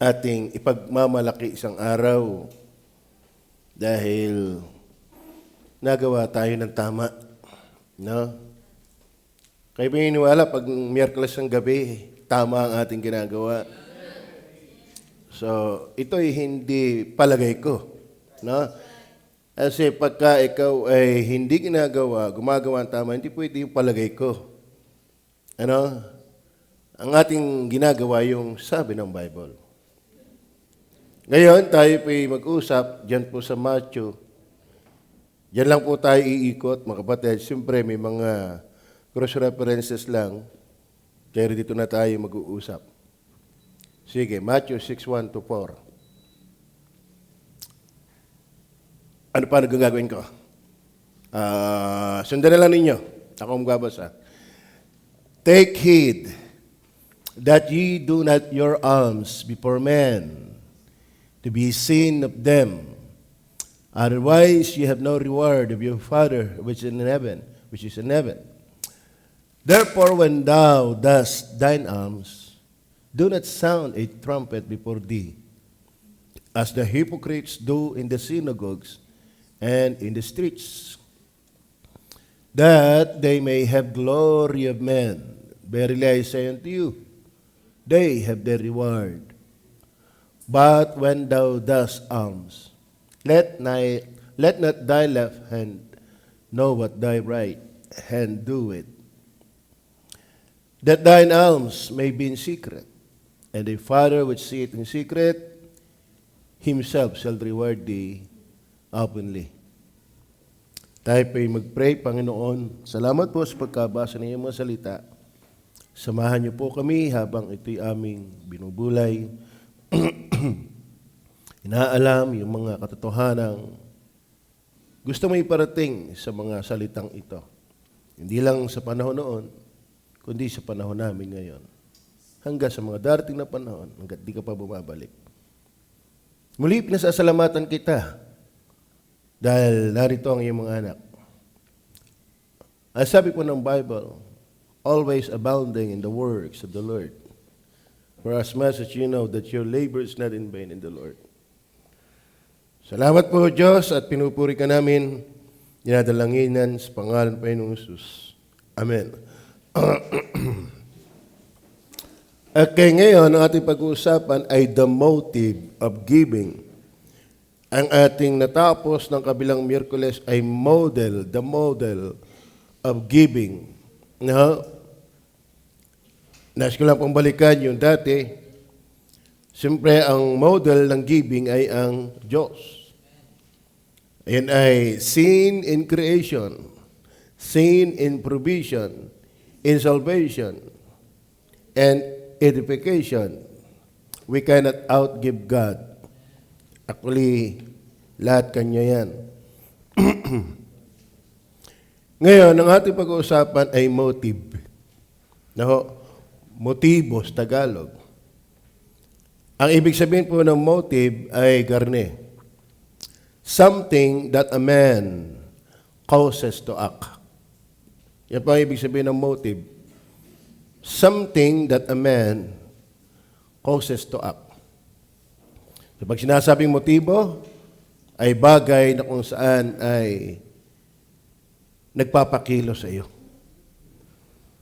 ating ipagmamalaki isang araw dahil nagawa tayo ng tama. No? Kayo ba iniwala pag Miyerkules ng gabi, tama ang ating ginagawa? So, ito'y hindi palagay ko. No? Kasi pagka ikaw ay hindi ginagawa, gumagawa ang tama, hindi pwede yung palagay ko. Ano? Ang ating ginagawa yung sabi ng Bible. Ngayon, tayo po'y mag-usap dyan po sa Matthew. Diyan lang po tayo iikot, mga kapatid. Siyempre, may mga cross references lang. Kaya dito na tayo mag-uusap. Sige, Matthew 6:1-4. Ano pa nagagawin ko? Sundan na lang ninyo. Ako magbabasa. Take heed that ye do not your alms before men, to be seen of them. Otherwise, ye have no reward of your Father which is in heaven. Therefore, when thou dost thine alms, do not sound a trumpet before thee, as the hypocrites do in the synagogues and in the streets, that they may have glory of men. Verily I say unto you, they have their reward. But when thou dost alms, let not thy left hand know what thy right hand doeth, that thine alms may be in secret, and thy Father which seeth in secret, himself shall reward thee openly. Tayo po'y mag-pray. Panginoon, salamat po sa pagkabasa ng iyong mga salita. Samahan niyo po kami habang ito'y aming binubulay. Inaalam yung mga katotohanang gusto mo iparating sa mga salitang ito. Hindi lang sa panahon noon, kundi sa panahon namin ngayon. Hanggang sa mga darating na panahon, hanggat di ka pa bumabalik. Muli, pinasasalamatan kita dahil narito ang iyong mga anak. Ang sabi po ng Bible, always abounding in the works of the Lord. For as much as you know that your labor is not in vain in the Lord. Salamat po, Diyos, at pinupuri ka namin, dinadalanginan sa pangalan pa ng Jesus. Amen. Okay, ngayon, ang ating pag-uusapan ay the motive of giving. Ang ating natapos ng kabilang Miyerkules ay the model of giving. No? Nais ko lang pong balikan yung dati. Siyempre, ang model ng giving ay ang Diyos. Ayan ay seen in creation, seen in provision, in salvation, and edification. We cannot outgive God. Actually, lahat Kanya yan. Ngayon, ang ating pag-uusapan ay motive. No? Motivos, Tagalog. Ang ibig sabihin po ng motive ay garne. Something that a man causes to act. Yan po ang ibig sabihin ng motive. Something that a man causes to act. So pag sinasabing motibo, ay bagay na kung saan ay nagpapakilo sa iyo.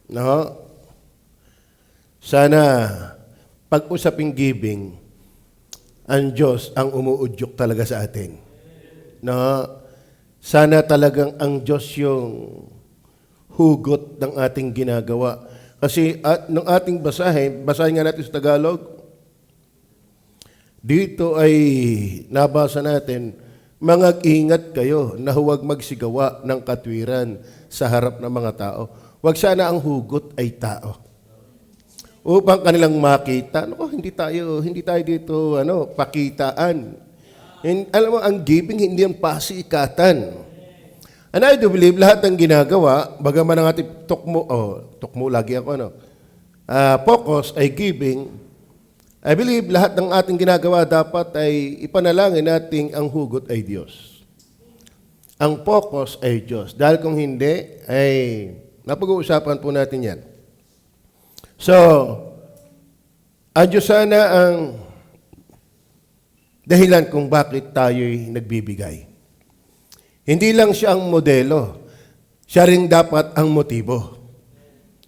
No? Sana, pag-usaping giving, ang Diyos ang umuudyok talaga sa atin. No? Sana talagang ang Diyos yung hugot ng ating ginagawa. Kasi nung ating basahin nga natin sa Tagalog, dito ay nabasa natin, mag-ingat kayo na huwag magsigawa ng katwiran sa harap ng mga tao. Huwag sana ang hugot ay tao. Upang kanilang makita, hindi tayo dito pakitaan. Alam mo, ang giving hindi ang pasikatan. And I do believe lahat ng ginagawa, bagaman ang ating tukmo lagi ako, focus ay giving. I believe lahat ng ating ginagawa dapat ay ipanalangin nating ang hugot ay Diyos. Ang focus ay Diyos. Dahil kung hindi, ay napag-uusapan po natin yan. So, ang Diyos sana ang dahilan kung bakit tayo'y nagbibigay. Hindi lang siya ang modelo, siya rin dapat ang motibo.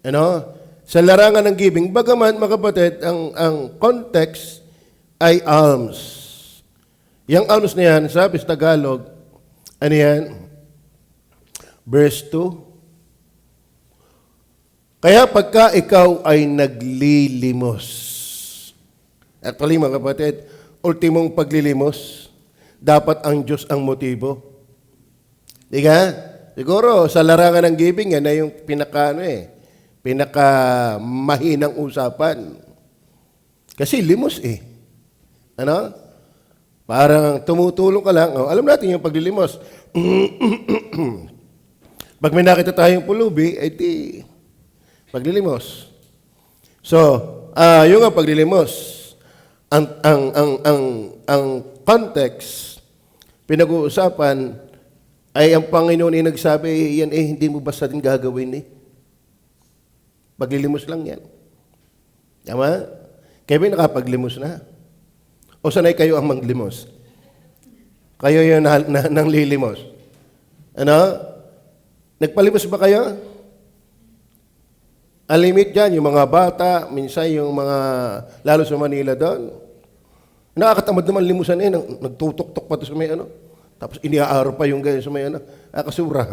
Ano? Sa larangan ng giving, bagaman mga kapatid, ang context ay alms. Yang alms na yan, sabi sa Tagalog, ano yan? Verse 2. Kaya pagka ikaw ay naglilimos, actually mga kapatid, ultimong paglilimos, dapat ang Diyos ang motibo. Di ka? Siguro, sa larangan ng giving, yan na yung pinakamahinang usapan. Kasi limos Ano? Parang tumutulong ka lang. Oh, alam natin yung paglilimos. Pag may nakita tayong pulubi, di paglilimos. So, yung ang paglilimos, ang context, pinag-uusapan, ay ang Panginoon ay nagsabi, yan hindi mo basta din gagawin Paglilimos lang yan. Tama? Kayo ba nakapaglimos na? O sanay kayo ang maglimos? Kayo yung nang lilimos? Ano? Nagpalimos ba kayo? Ang limit dyan, yung mga bata, minsan yung mga, lalo sa Manila doon, nakakatamad naman limusan nagtutok-tok pa to sa may tapos iniaaro pa yung ganyan sa may kasura.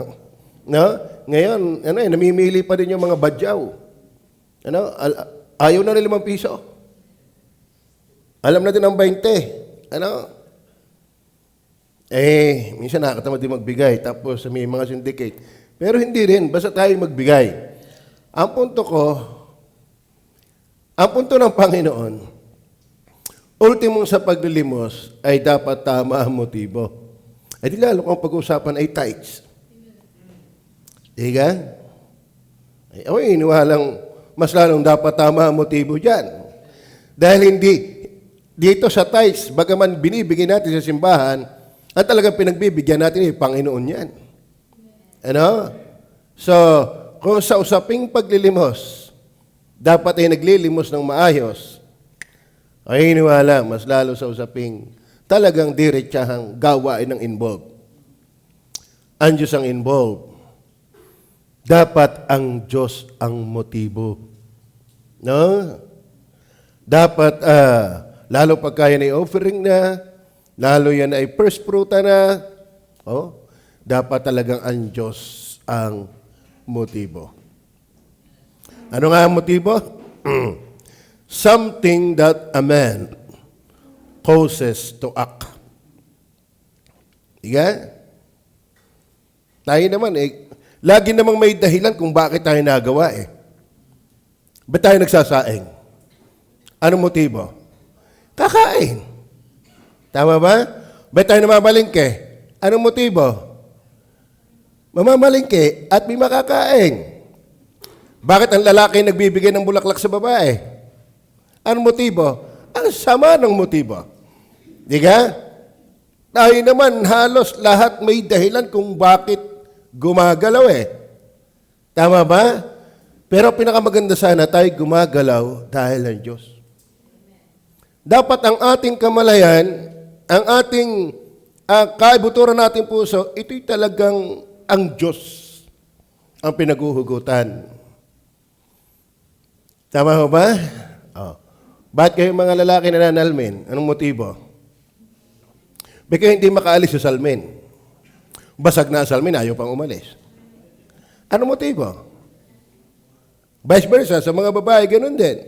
No? Ngayon, namimili pa din yung mga badyaw. Ayaw na ng 5 piso. Alam na din ang 20. Minsan nakakatamad din magbigay. Tapos may mga syndicate. Pero hindi rin, basta tayo magbigay. Ang punto ng Panginoon, ultimong sa paglilimos ay dapat tama ang motibo. Di lalo kung pag-usapan ay tithes. Diga? Iniwalang mas lalong dapat tama ang motibo dyan. Dahil hindi, dito sa tithes, bagaman binibigyan natin sa simbahan, ang talagang pinagbibigyan natin ay Panginoon yan. So, kung sa usaping paglilimos, dapat ay naglilimos ng maayos, ay iniwala mas lalo sa usaping talagang diretsahang gawain ng involved. Ang Diyos ang involved. Dapat ang Diyos ang motibo. No? Dapat, lalo pagka yan ay offering na, lalo yan ay first fruta na, dapat talagang ang Diyos ang motibo. Ano nga ang motibo? Something that a man causes to act. Diga? Tayo naman lagi namang may dahilan kung bakit tayo nagawa Ba't tayo nagsasaing? Anong motibo? Kakain. Tama ba? Ba't tayo namamalingke? Anong motibo? Mamamalingke at may makakain. Bakit ang lalaki nagbibigay ng bulaklak sa babae? Anong motibo? Ang sama ng motibo. Diga? Tayo naman halos lahat may dahilan kung bakit gumagalaw Tama ba? Pero pinakamaganda sana tayo gumagalaw dahil ng Diyos. Dapat ang ating kamalayan, ang ating kaibuturan nating puso, ito'y talagang ang Diyos ang pinaguhugutan. Tama ba? Bakit kayo mga lalaki nananalmin? Anong motibo? Bakit kayo hindi makaalis sa salmin? Basag na ang salmin, ayaw pang umalis. Anong motibo? Vice versa, sa mga babae, ganun din.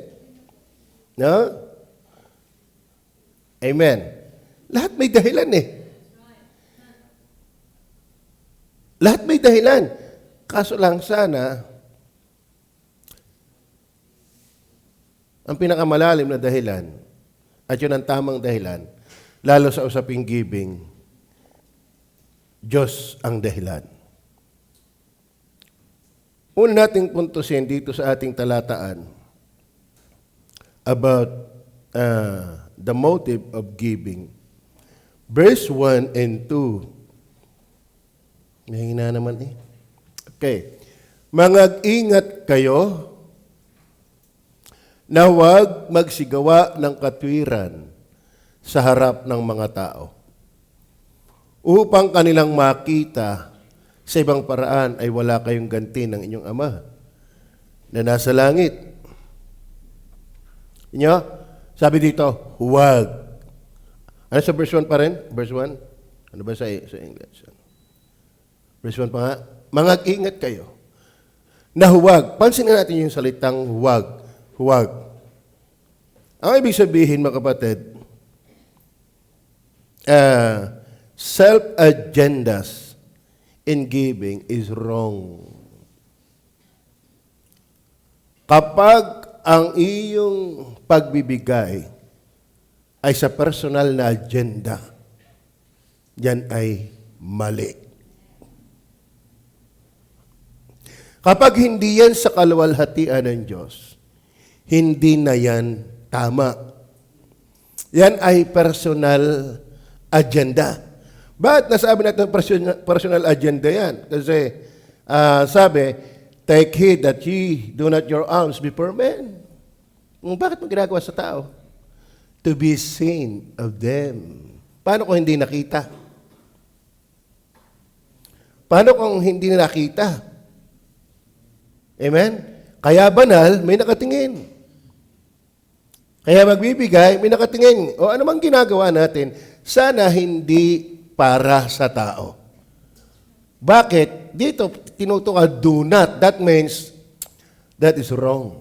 No? Amen. Lahat may dahilan Lahat may dahilan. Kaso lang sana, ang pinakamalalim na dahilan, at yun ang tamang dahilan, lalo sa usaping giving, Diyos ang dahilan. Una nating puntusin dito sa ating talataan about the motive of giving. Verse 1 and 2. Mahina naman Okay. Mag-ingat kayo na huwag magsigawa ng katwiran sa harap ng mga tao upang kanilang makita sa ibang paraan ay wala kayong ganti ng inyong Ama na nasa langit. Inyo? Sabi dito, huwag. Ano sa verse 1 pa rin? Verse 1? Ano ba sa English? Verse 1 pa nga. Mag-ingat kayo na huwag. Pansinin natin yung salitang huwag. Huwag. Ang ibig sabihin, mga kapatid, self-agendas in giving is wrong. Kapag ang iyong pagbibigay ay sa personal na agenda, yan ay mali. Kapag hindi yan sa kaluwalhatian ng Diyos, hindi na yan tama. Yan ay personal agenda. Bakit nasabi natin personal agenda yan? Kasi sabi, take heed that ye do not your alms before men. Bakit mo ginagawa sa tao? To be seen of them. Paano kung hindi nakita? Paano kung hindi nakita? Amen? Kaya banal, may nakatingin. Kaya magbibigay, may nakatingin. O ano mang ginagawa natin, sana hindi para sa tao. Bakit? Dito, tinutukan, do not. That means, that is wrong.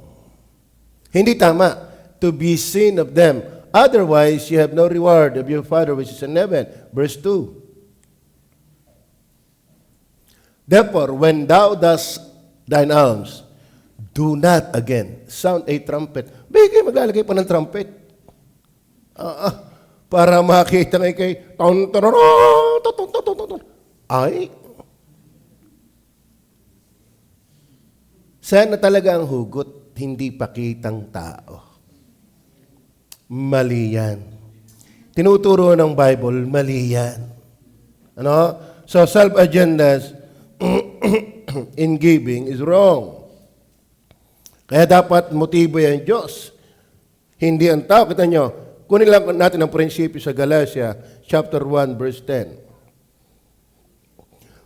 Hindi tama. To be seen of them. Otherwise, you have no reward of your Father which is in heaven. Verse 2. Therefore, when thou dost thine alms, do not again sound a trumpet. Bigay, maglalagay pa ng trumpet. Para makita ngay kay ay, sana talaga ang hugot, hindi pakitang tao. Mali yan. Tinuturo ng Bible, mali yan. Ano? So, self-agendas in giving is wrong. Kaya dapat motibo yan Diyos. Hindi ang tao. Kita nyo, kunin lang natin ang prinsipyo sa Galatia, chapter 1, verse 10.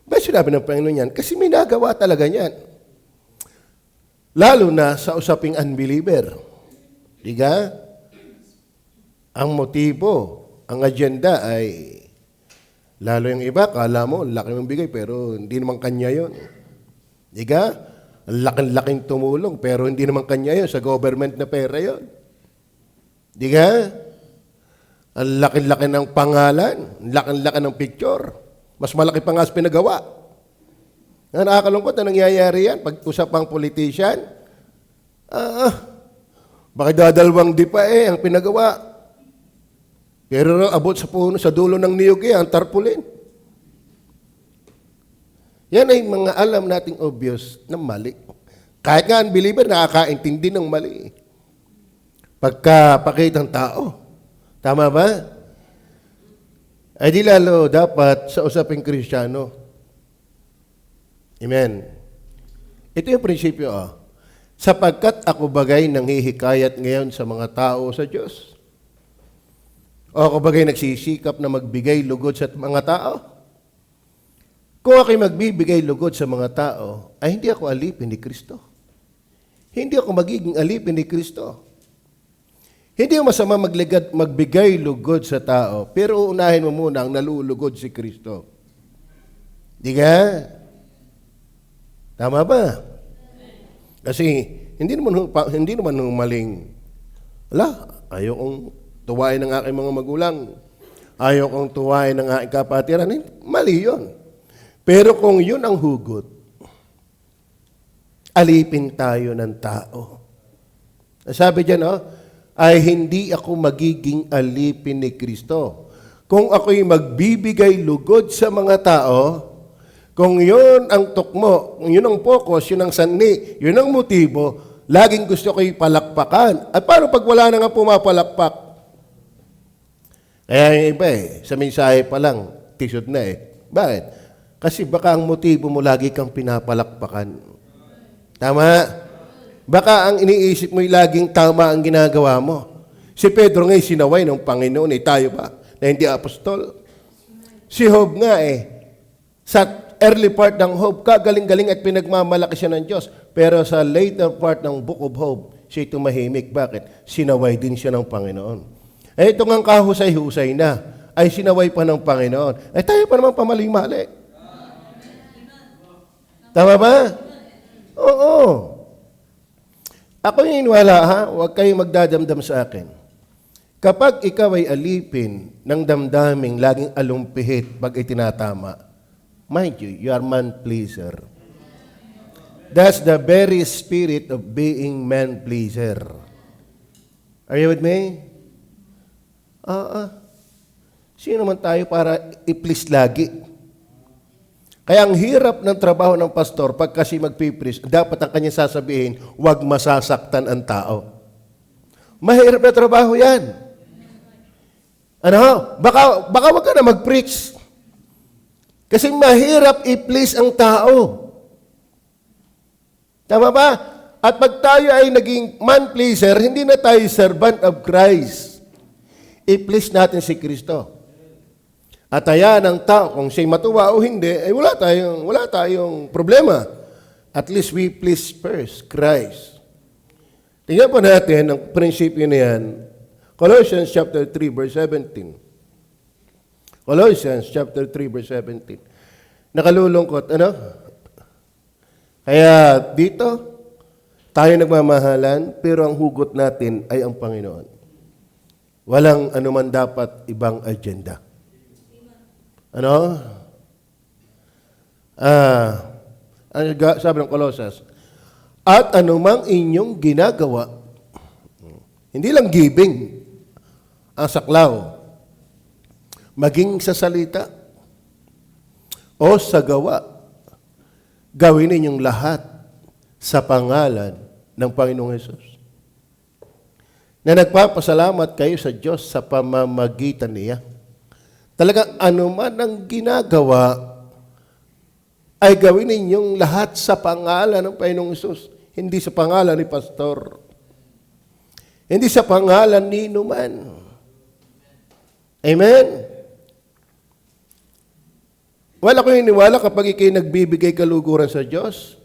Ba sinabi ng Panginoon yan? Kasi may nagawa talaga yan. Lalo na sa usaping unbeliever. Diga? Ang motibo, ang agenda ay, lalo yung iba, kala mo, laki mong bigay, pero hindi naman kanya yun. Diga? Ang laking-laking tumulong, pero hindi naman kanya yun, sa government na pera yun. Diga? Ang laki-laki ng pangalan, ang laki-laki ng picture, mas malaki pa nga as pinagawa. Nakakalungkot na nangyayari yan, pag usapang politician, bakit dadalawang di pa ang pinagawa? Pero abot sa puno, sa dulo ng niyog ang tarpulin. Yan ay mga alam nating obvious na mali. Kahit nga unbeliever, nakakaintindi ng mali. Pagkapakitang tao. Tama ba? Ay di lalo dapat sa usaping Kristiyano. Amen. Ito yung prinsipyo. Sapagkat ako bagay nanghihikayat ngayon sa mga tao sa Diyos. O ako bagay nagsisikap na magbigay lugod sa mga tao. Kung ako'y magbibigay lugod sa mga tao, ay hindi ako alipin ni Kristo. Hindi ako magiging alipin ni Kristo. Hindi masama magbigay lugod sa tao, pero unahin mo muna ang nalulugod si Kristo. Di ka? Tama ba? Kasi hindi naman maling, ayaw kong tuwain ng aking mga magulang. Ayaw kong tuwain ng aking kapatiran. Mali yun. Pero kung yun ang hugot, alipin tayo ng tao. Sabi dyan, ay hindi ako magiging alipin ni Kristo. Kung ako'y magbibigay lugod sa mga tao, kung yun ang tukmo, kung yun ang focus, yun ang sanhi, yun ang motibo, laging gusto ko'y palakpakan. At paano pag wala na nga pumapalakpak? Kaya yung iba sa mensahe pa lang, tisod na Bakit? Kasi baka ang motibo mo lagi kang pinapalakpakan. Tama? Baka ang iniisip mo'y laging tama ang ginagawa mo. Si Pedro nga'y sinaway ng Panginoon, tayo ba? Na hindi apostol. Si Job nga sa early part ng Job, kagaling-galing at pinagmamalaki siya ng Diyos. Pero sa later part ng Book of Job, siya tumahimik. Bakit? Sinaway din siya ng Panginoon. Ito nga kahusay-husay na, ay sinaway pa ng Panginoon. Tayo pa naman pamali-mali. Tama ba? Oo. Ako yung wala ha, huwag kayong magdadamdam sa akin. Kapag ikaw ay alipin ng damdaming laging alumpihit pag itinatama, mind you, you are man-pleaser. That's the very spirit of being man-pleaser. Are you with me? Sino man tayo para i-please lagi? Kaya ang hirap ng trabaho ng pastor pag kasi magpipris, dapat ang kanya sasabihin, huwag masasaktan ang tao. Mahirap na trabaho yan. Baka wag ka na mag-preach. Kasi mahirap i-please ang tao. Tama ba? At pag tayo ay naging man-pleaser, hindi na tayo servant of Christ. I-please natin si Kristo. At ayan ang tao, kung siya'y matuwa o hindi, wala tayong problema. At least we please first Christ. Tingnan po natin ang prinsipyo na yan. Colossians chapter 3 verse 17. Colossians chapter 3 verse 17. Nakalulungkot, Kaya dito, tayo nagmamahalan, pero ang hugot natin ay ang Panginoon. Walang anuman dapat ibang agenda. Sabi ng Colossians, at anumang inyong ginagawa, hindi lang giving, ang saklaw, maging sa salita o sa gawa, gawin ninyong lahat sa pangalan ng Panginoong Hesus. Na nagpapasalamat kayo sa Diyos sa pamamagitan niya. Talagang anuman ang ginagawa, ay gawin ninyong lahat sa pangalan ng Panginoong Hesus. Hindi sa pangalan ni pastor. Hindi sa pangalan ni inuman. Amen? Wala ko iniwala kapag ikay nagbibigay kaluguran sa Diyos,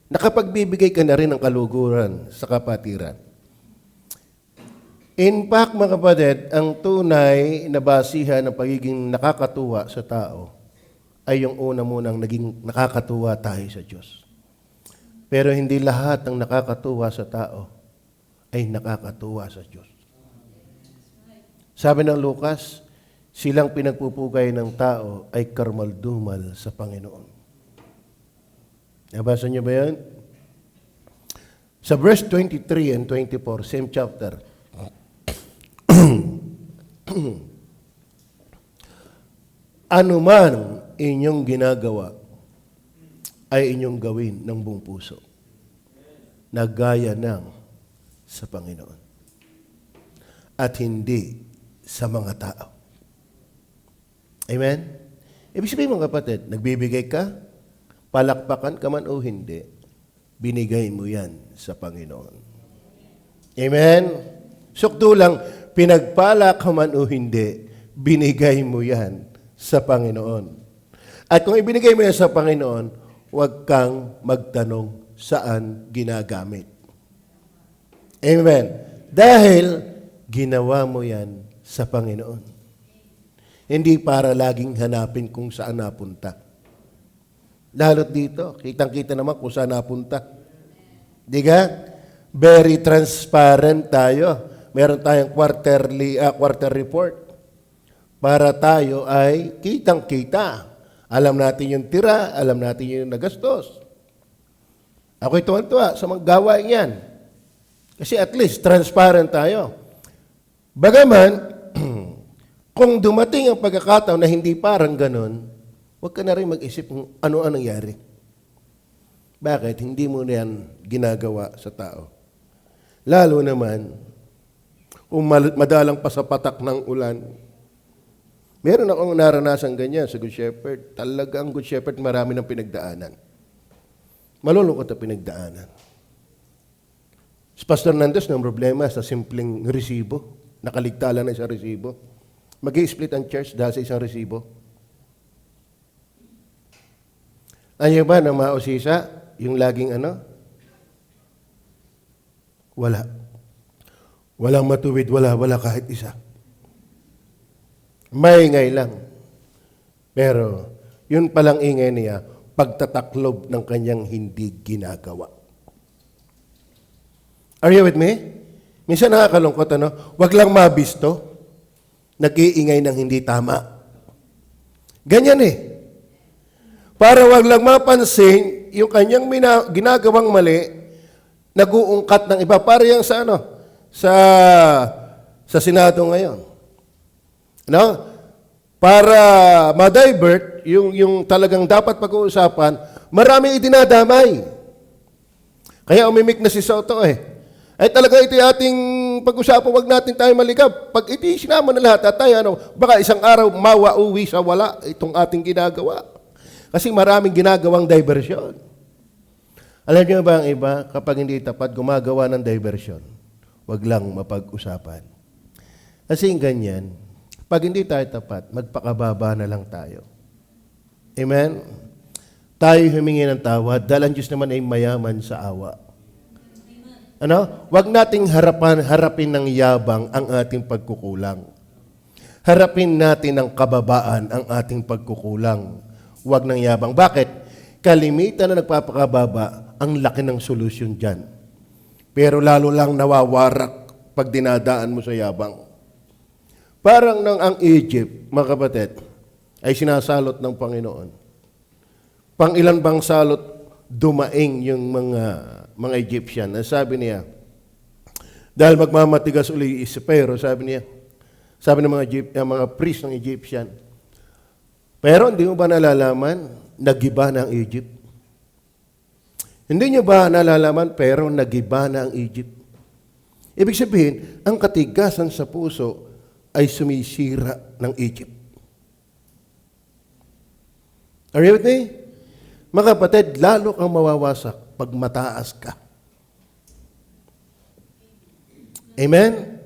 nakapagbibigay ka na rin ng kaluguran sa kapatiran. In fact, mga kapatid, ang tunay na basihan ng pagiging nakakatuwa sa tao ay yung una munang naging nakakatuwa tayo sa Diyos. Pero hindi lahat ng nakakatuwa sa tao ay nakakatuwa sa Diyos. Sabi ng Lucas, silang pinagpupugay ng tao ay karmaldumal sa Panginoon. Nabasa niyo ba yan? Sa verse 23 and 24, same chapter, anuman inyong ginagawa ay inyong gawin ng buong puso na gaya ng sa Panginoon at hindi sa mga tao. Amen? Ibig sabihin mga kapatid, nagbibigay ka, palakpakan ka man o hindi, binigay mo yan sa Panginoon. Amen? Sukdo lang, pinagpala ka man o hindi, binigay mo yan sa Panginoon. At kung ibinigay mo yan sa Panginoon, huwag kang magtanong saan ginagamit. Amen. Dahil ginawa mo yan sa Panginoon. Hindi para laging hanapin kung saan napunta. Lalo't dito, kitang-kita naman kung saan napunta. Di ka? Very transparent tayo. Meron tayong quarter report para tayo ay kitang-kita. Alam natin yung tira, alam natin yung nagastos. Ako'y tuwan-tuwa sa mga gawain yan. Kasi at least transparent tayo. Bagaman, kung dumating ang pagkakataon na hindi parang ganon, huwag ka na rin mag-isip kung ano ang nangyari. Bakit? Hindi mo na yan ginagawa sa tao. Lalo naman, kung madalang pa sa patak ng ulan. Meron akong naranasan ganyan sa Good Shepherd. Talagang Good Shepherd, marami ng pinagdaanan. Malulungkot ang pinagdaanan. Si Pastor Nandos ng problema sa simpleng resibo. nakaligta lang ng isang resibo? Mag-i-split ang church dahil sa isang resibo? Ayaw ba ng mausisa? Yung laging ano? Wala. Walang matuwid, wala kahit isa. Maingay lang. Pero, yun palang ingay niya, pagtataklob ng kanyang hindi ginagawa. Are you with me? Minsan nakakalungkot, ano? Wag lang mabisto. Nag-iingay ng hindi tama. Ganyan eh. Para wag lang mapansin, yung kanyang ginagawang mali, nag-uungkat ng iba. Para yung sa ano? Sa Senado ngayon. No? Para ma-divert yung talagang dapat pag-uusapan, maraming idinadamay. Kaya umimik na si Soto eh. Ay talaga ito yung ating pag-usapan, wag natin tayo maligab. Pag ito sinama na lahat, at tayo, baka isang araw mawa-uwi sa wala itong ating ginagawa. Kasi maraming ginagawang diversyon. Alam niyo ba ang iba, kapag hindi tapat gumagawa ng diversyon, wag lang mapag-usapan. Kasi ganyan, pag hindi tayo tapat, magpakababa na lang tayo. Amen? Tayo humingi ng tawad, dahil ang Diyos naman ay mayaman sa awa. Ano? Wag nating harapin ng yabang ang ating pagkukulang. Harapin natin ng kababaan ang ating pagkukulang. Wag ng yabang. Bakit? Kalimitan na nagpapakababa, ang laki ng solusyon dyan. Pero lalo lang nawawarak pag dinadaan mo sa yabang. Parang nang ang Egypt, mga kapatid, ay sinasalot ng Panginoon. Pang-ilan bang salot dumaing yung mga Egyptian? Sabi niya, dahil magmamatigas uli pero sabi ng mga priest ng Egyptian, pero hindi mo ba nalalaman, nagiba na ang Egypt? Hindi niyo ba nalalaman, pero nagiba na ang Egypt? Ibig sabihin, ang katigasan sa puso ay sumisira ng Egypt. Are you with me? Mga kapatid, lalo kang mawawasak pag mataas ka. Amen?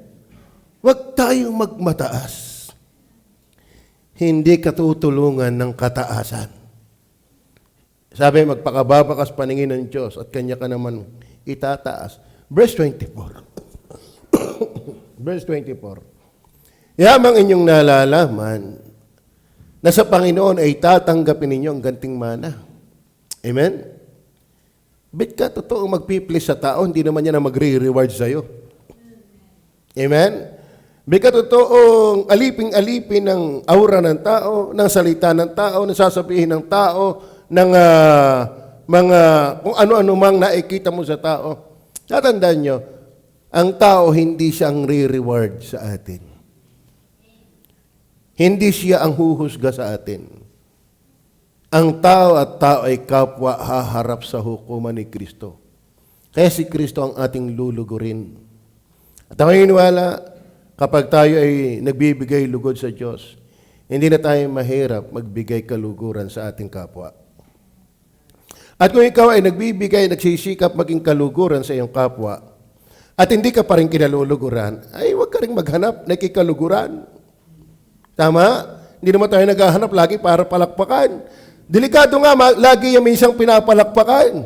Huwag tayong magmataas. Hindi katutulungan ng kataasan. Sabi, magpakababakas paningin ng Diyos at Kanya ka naman itataas. Verse 24. Verse 24. Yamang inyong nalalaman na sa Panginoon ay tatanggapin ninyo ang ganting mana. Amen? Bit ka totoong magpiplis sa tao, hindi naman yan na magre-reward sa'yo. Amen? Bit ka totoong aliping-alipin ng aura ng tao, ng salita ng tao, ng sasabihin ng tao, ng mga kung ano-ano mang nakikita mo sa tao. Tatandaan nyo, ang tao hindi siyang re-reward sa atin. Hindi siya ang huhusga sa atin. Ang tao at tao ay kapwa haharap sa hukuman ni Kristo. Kaya si Kristo ang ating lulugurin. At ako naniniwala, kapag tayo ay nagbibigay lugod sa Diyos, hindi na tayo mahirap magbigay kaluguran sa ating kapwa. At kung ikaw ay nagbibigay, nagsisikap maging kaluguran sa iyong kapwa, at hindi ka pa rin kinaluluguran, ay huwag ka rin maghanap na kikaluguran. Tama? Hindi naman tayo naghahanap lagi para palakpakan. Delikado nga, lagi yung isang pinapalakpakan.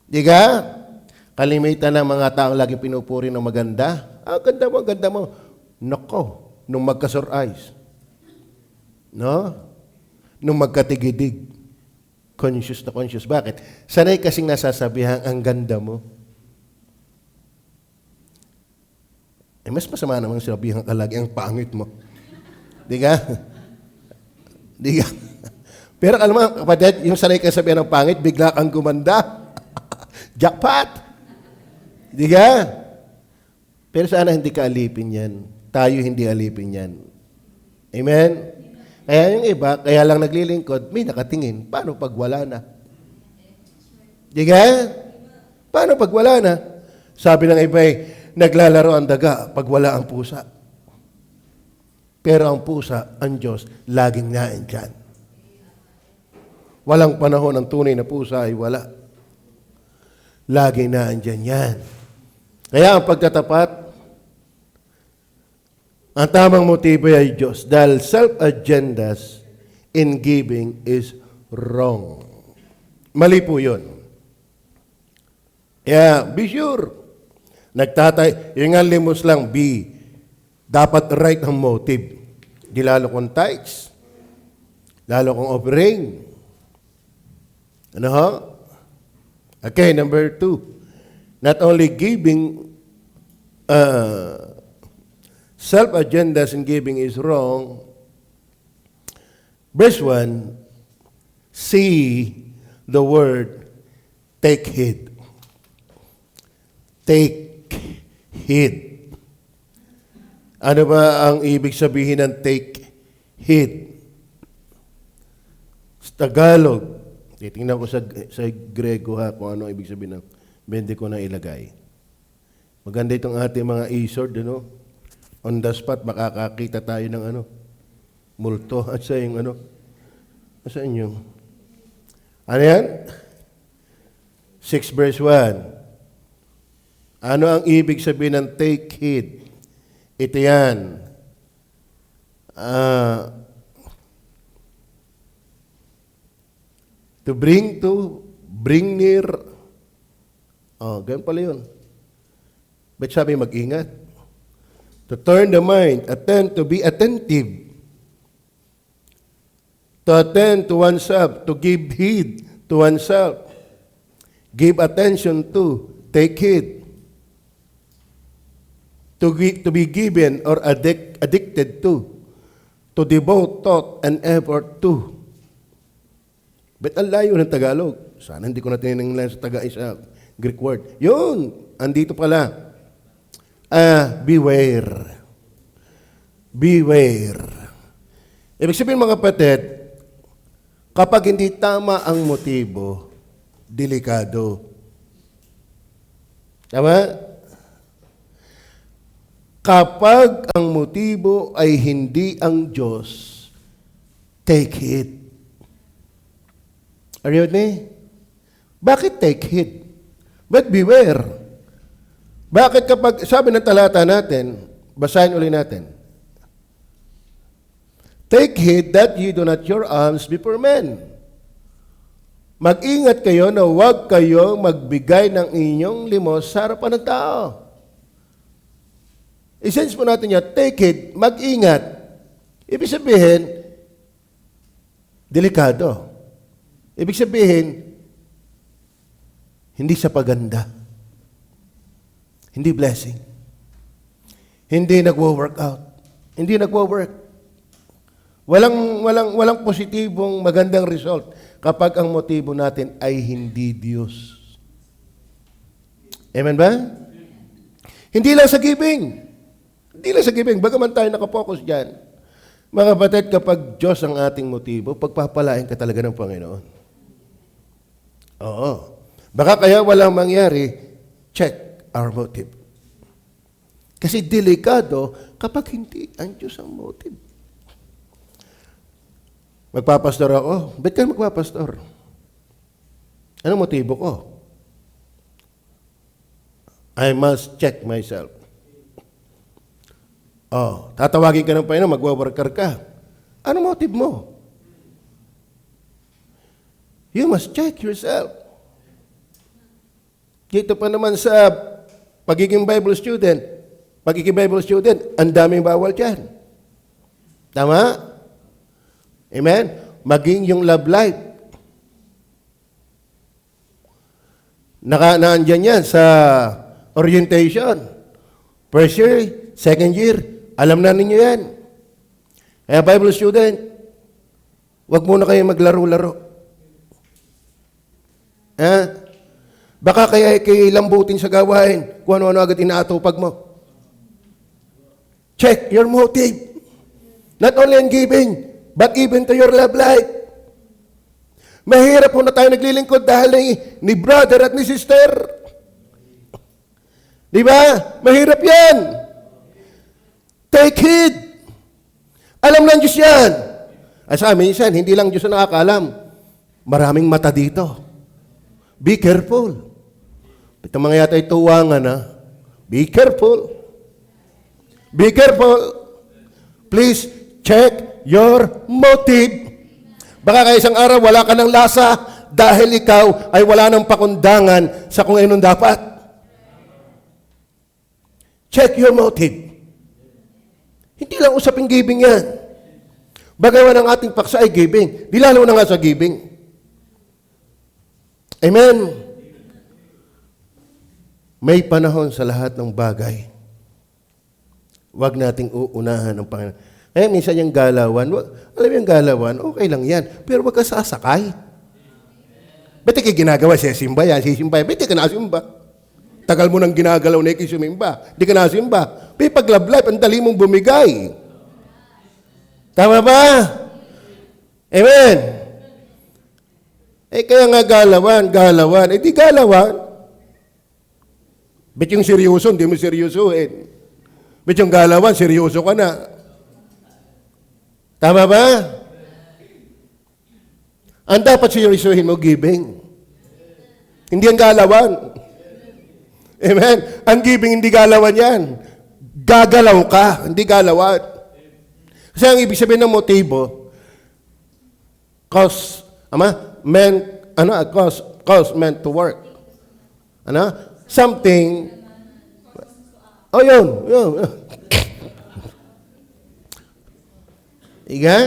Di ka? Kalimitan ng mga taong lagi pinupuri ng maganda. Ganda mo. Nako, nung magka-sur-eyes. No? Nung magkatigidig. Conscious na conscious. Bakit? Sanay kasing nasasabihan, ang ganda mo. Mas masama namang sabihan ka lagi, ang pangit mo. Di ka? Di ka? Pero alam mo, kapatid, yung sanay ka sabihan ng pangit, bigla kang gumanda. Jackpot! Di ka? Pero sana hindi ka alipin yan. Tayo hindi alipin yan. Amen? Kaya yung iba, kaya lang naglilingkod, may nakatingin. Paano pag wala na? Di ka? Paano pag wala na? Sabi ng iba, naglalaro ang daga pag wala ang pusa. Pero ang pusa, ang Diyos, laging naandyan. Walang panahon ang tunay na pusa ay wala. Laging naandyan yan. Kaya ang pagtatapat, Ang tamang motibo ay Diyos. Dahil self-agendas in giving is wrong. Mali po yun. Yeah, be sure. Yung nga limos lang, dapat right ang motive. Di lalo kung tithes, lalo kung offering. Ano ho? Okay, number 2. Not only giving, self-agendas in giving is wrong. Verse 1, see the word take heed. Take heed. Ano ba ang ibig sabihin ng take heed? Sa Tagalog, titingnan ko sa Grego ha kung ano ang ibig sabihin ng 20 ko na ilagay. Maganda itong ating mga e-sword, ano? On the spot, makakakita tayo ng ano? Multo. Asa yung ano? Saan yung? Ano yan? 6 verse 1. Ano ang ibig sabihin ng take heed? Ito yan. To bring near. Ganun pala yun. Ba't sabi mag-ingat? To turn the mind, to be attentive. To attend to oneself, to give heed to oneself. Give attention to, take heed. To be given or addicted to devote thought and effort to. But ang layo ng Tagalog. Sana hindi ko na tinignan sa Greek word. Yun, andito pala. Beware. Beware. Ibig sabihin mga kapatid, kapag hindi tama ang motibo, delikado. Tama? Kapag ang motibo ay hindi ang Diyos, take heed. Are you with me? Bakit take heed? But beware. Bakit kapag, sabi ng talata natin, basahin uli natin, take heed that you do not your alms before men. Mag-ingat kayo na huwag kayo magbigay ng inyong limos sa harapan ng tao. I-sense mo natin yan, take it, mag-ingat. Ibig sabihin, delikado. Ibig sabihin, hindi sa paganda. Hindi blessing. Hindi nagwo-work out. Hindi nagwo-work. Walang positibong magandang result kapag ang motibo natin ay hindi Diyos. Amen ba? Hindi lang sa giving. Hindi lang sa giving, bagaman tayo nakapokus dyan. Mga kapatid, kapag Diyos ang ating motibo, pagpapalain ka talaga ng Panginoon. Oo. Baka kaya walang mangyari, check our motive. Kasi delikado kapag hindi ang Diyos ang motive. Magpapastor ako. Ba't ka magpapastor? Anong motibo ko? I must check myself. Tatawagin ka ng Panginoon, magwa-worker ka. Ano motive mo? You must check yourself. Dito pa naman sa pagiging Bible student, ang daming bawal dyan. Tama? Amen? Maging yung love life. Naandyan yan sa orientation. First year, second year, alam na ninyo yan. Kaya Bible student, huwag muna kayo maglaro-laro. Baka kaya kayo lambutin sa gawain kung ano-ano agad inaatupag mo. Check your motive. Not only in giving, but even to your love life. Mahirap po na tayo naglilingkod dahil ni brother at ni sister. Di ba? Mahirap yan. Take heed. Alam ng Diyos yan. Sa amin, hindi lang Diyos ang nakakalam. Maraming mata dito. Be careful. Ito mga yata ay tuwangan, ha? Be careful. Be careful. Please check your motive. Baka kaya isang araw wala ka ng lasa dahil ikaw ay wala ng pakundangan sa kung anong dapat. Check your motive. Hindi lang usaping giving yan. Bagaman ang ating paksa ay giving, di lalo na nga sa giving. Amen. May panahon sa lahat ng bagay. Huwag nating uunahan ng Panginoon. Eh, minsan yung galawan, alam mo yung galawan, okay lang yan. Pero wag ka sasakay. Ba't ka ginagawa? Sisimba yan, sisimba yan. Ba't ka nasimba? Tagal mo nang ginagalaw na ikisumimba. Di ka nasimba. May pag-love life, ang dali mong bumigay. Tama ba? Amen. Eh, kaya nga galawan. Eh, di galawan. Ba't yung seryoso, hindi mo seryosohin. Ba't yung galawan, seryoso ka na. Tama ba? Ang dapat seryosohin mo, giving. Hindi ang galawan. Amen? Ang giving, hindi galawan yan. Gagalaw ka, hindi galawan. Kasi ang ibig sabihin ng motibo, cause meant to work. Something. Oh, yun. Iga?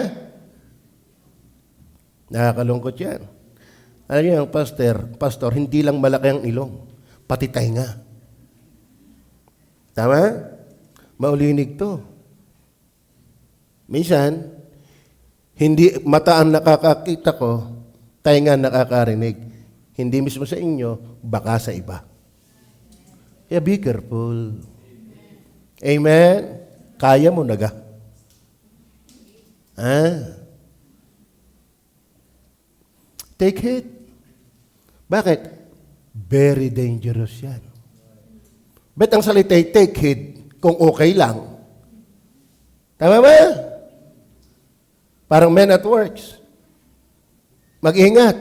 Nakakalungkot yan. Alam niyo, ang pastor, hindi lang malaki ang ilong, pati tainga. Tama? Maulinig to. Minsan, hindi mata ang nakakakita ko, tainga ang nakakarinig. Hindi mismo sa inyo, baka sa iba. Kaya be careful. Amen? Kaya mo naga. Take heed. Bakit? Very dangerous yan. Bet ang salita ay take heed kung okay lang. Tama ba? Parang men at works. Mag-ingat.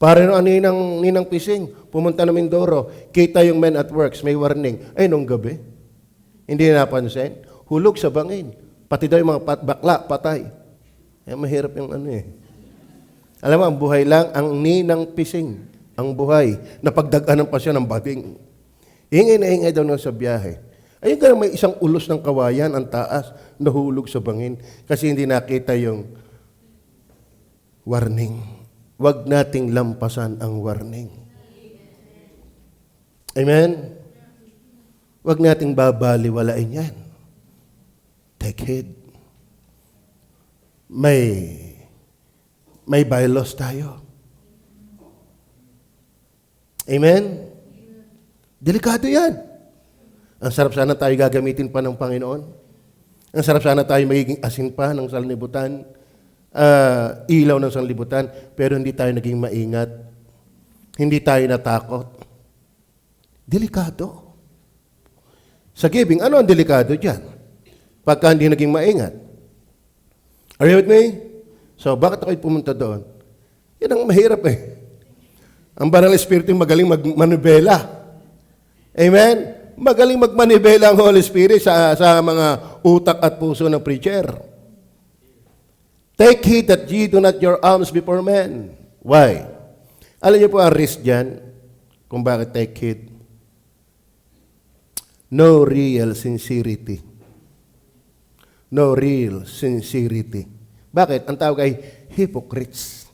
Parang ninang Pising, pumunta na Mindoro, kita yung men at works, may warning. Ay, nung gabi, hindi napansin, hulog sa bangin. Pati daw yung mga bakla, patay. Eh, mahirap yung Alam mo, ang buhay lang, ang ninang Pising, ang buhay, napagdagan pa siya ng bading. Ingay na ingay daw na sa biyahe. Ayun ka may isang ulos ng kawayan, ang taas, nahulog sa bangin, kasi hindi nakita yung warning. Huwag nating lampasan ang warning. Amen? Huwag nating babaliwalain yan. Take heed. May bylaws tayo. Amen? Delikado yan. Ang sarap sana tayo gagamitin pa ng Panginoon. Ang sarap sana tayo magiging asin pa ng sanlibutan. Ilaw ng sanlibutan, pero hindi tayo naging maingat. Hindi tayo natakot. Delikado. Sa giving, ano ang delikado dyan? Pagka hindi naging maingat. Are you with me? So, bakit ako'y pumunta doon? Yan ang mahirap Ang banal Espiritu magaling magmanibela. Amen? Magaling magmanibela ang Holy Spirit sa mga utak at puso ng preacher. Take heed that ye do not your alms before men. Why? Alam niyo po ang risk dyan kung bakit take heed. No real sincerity. No real sincerity. Bakit? Ang tawag ay hypocrites.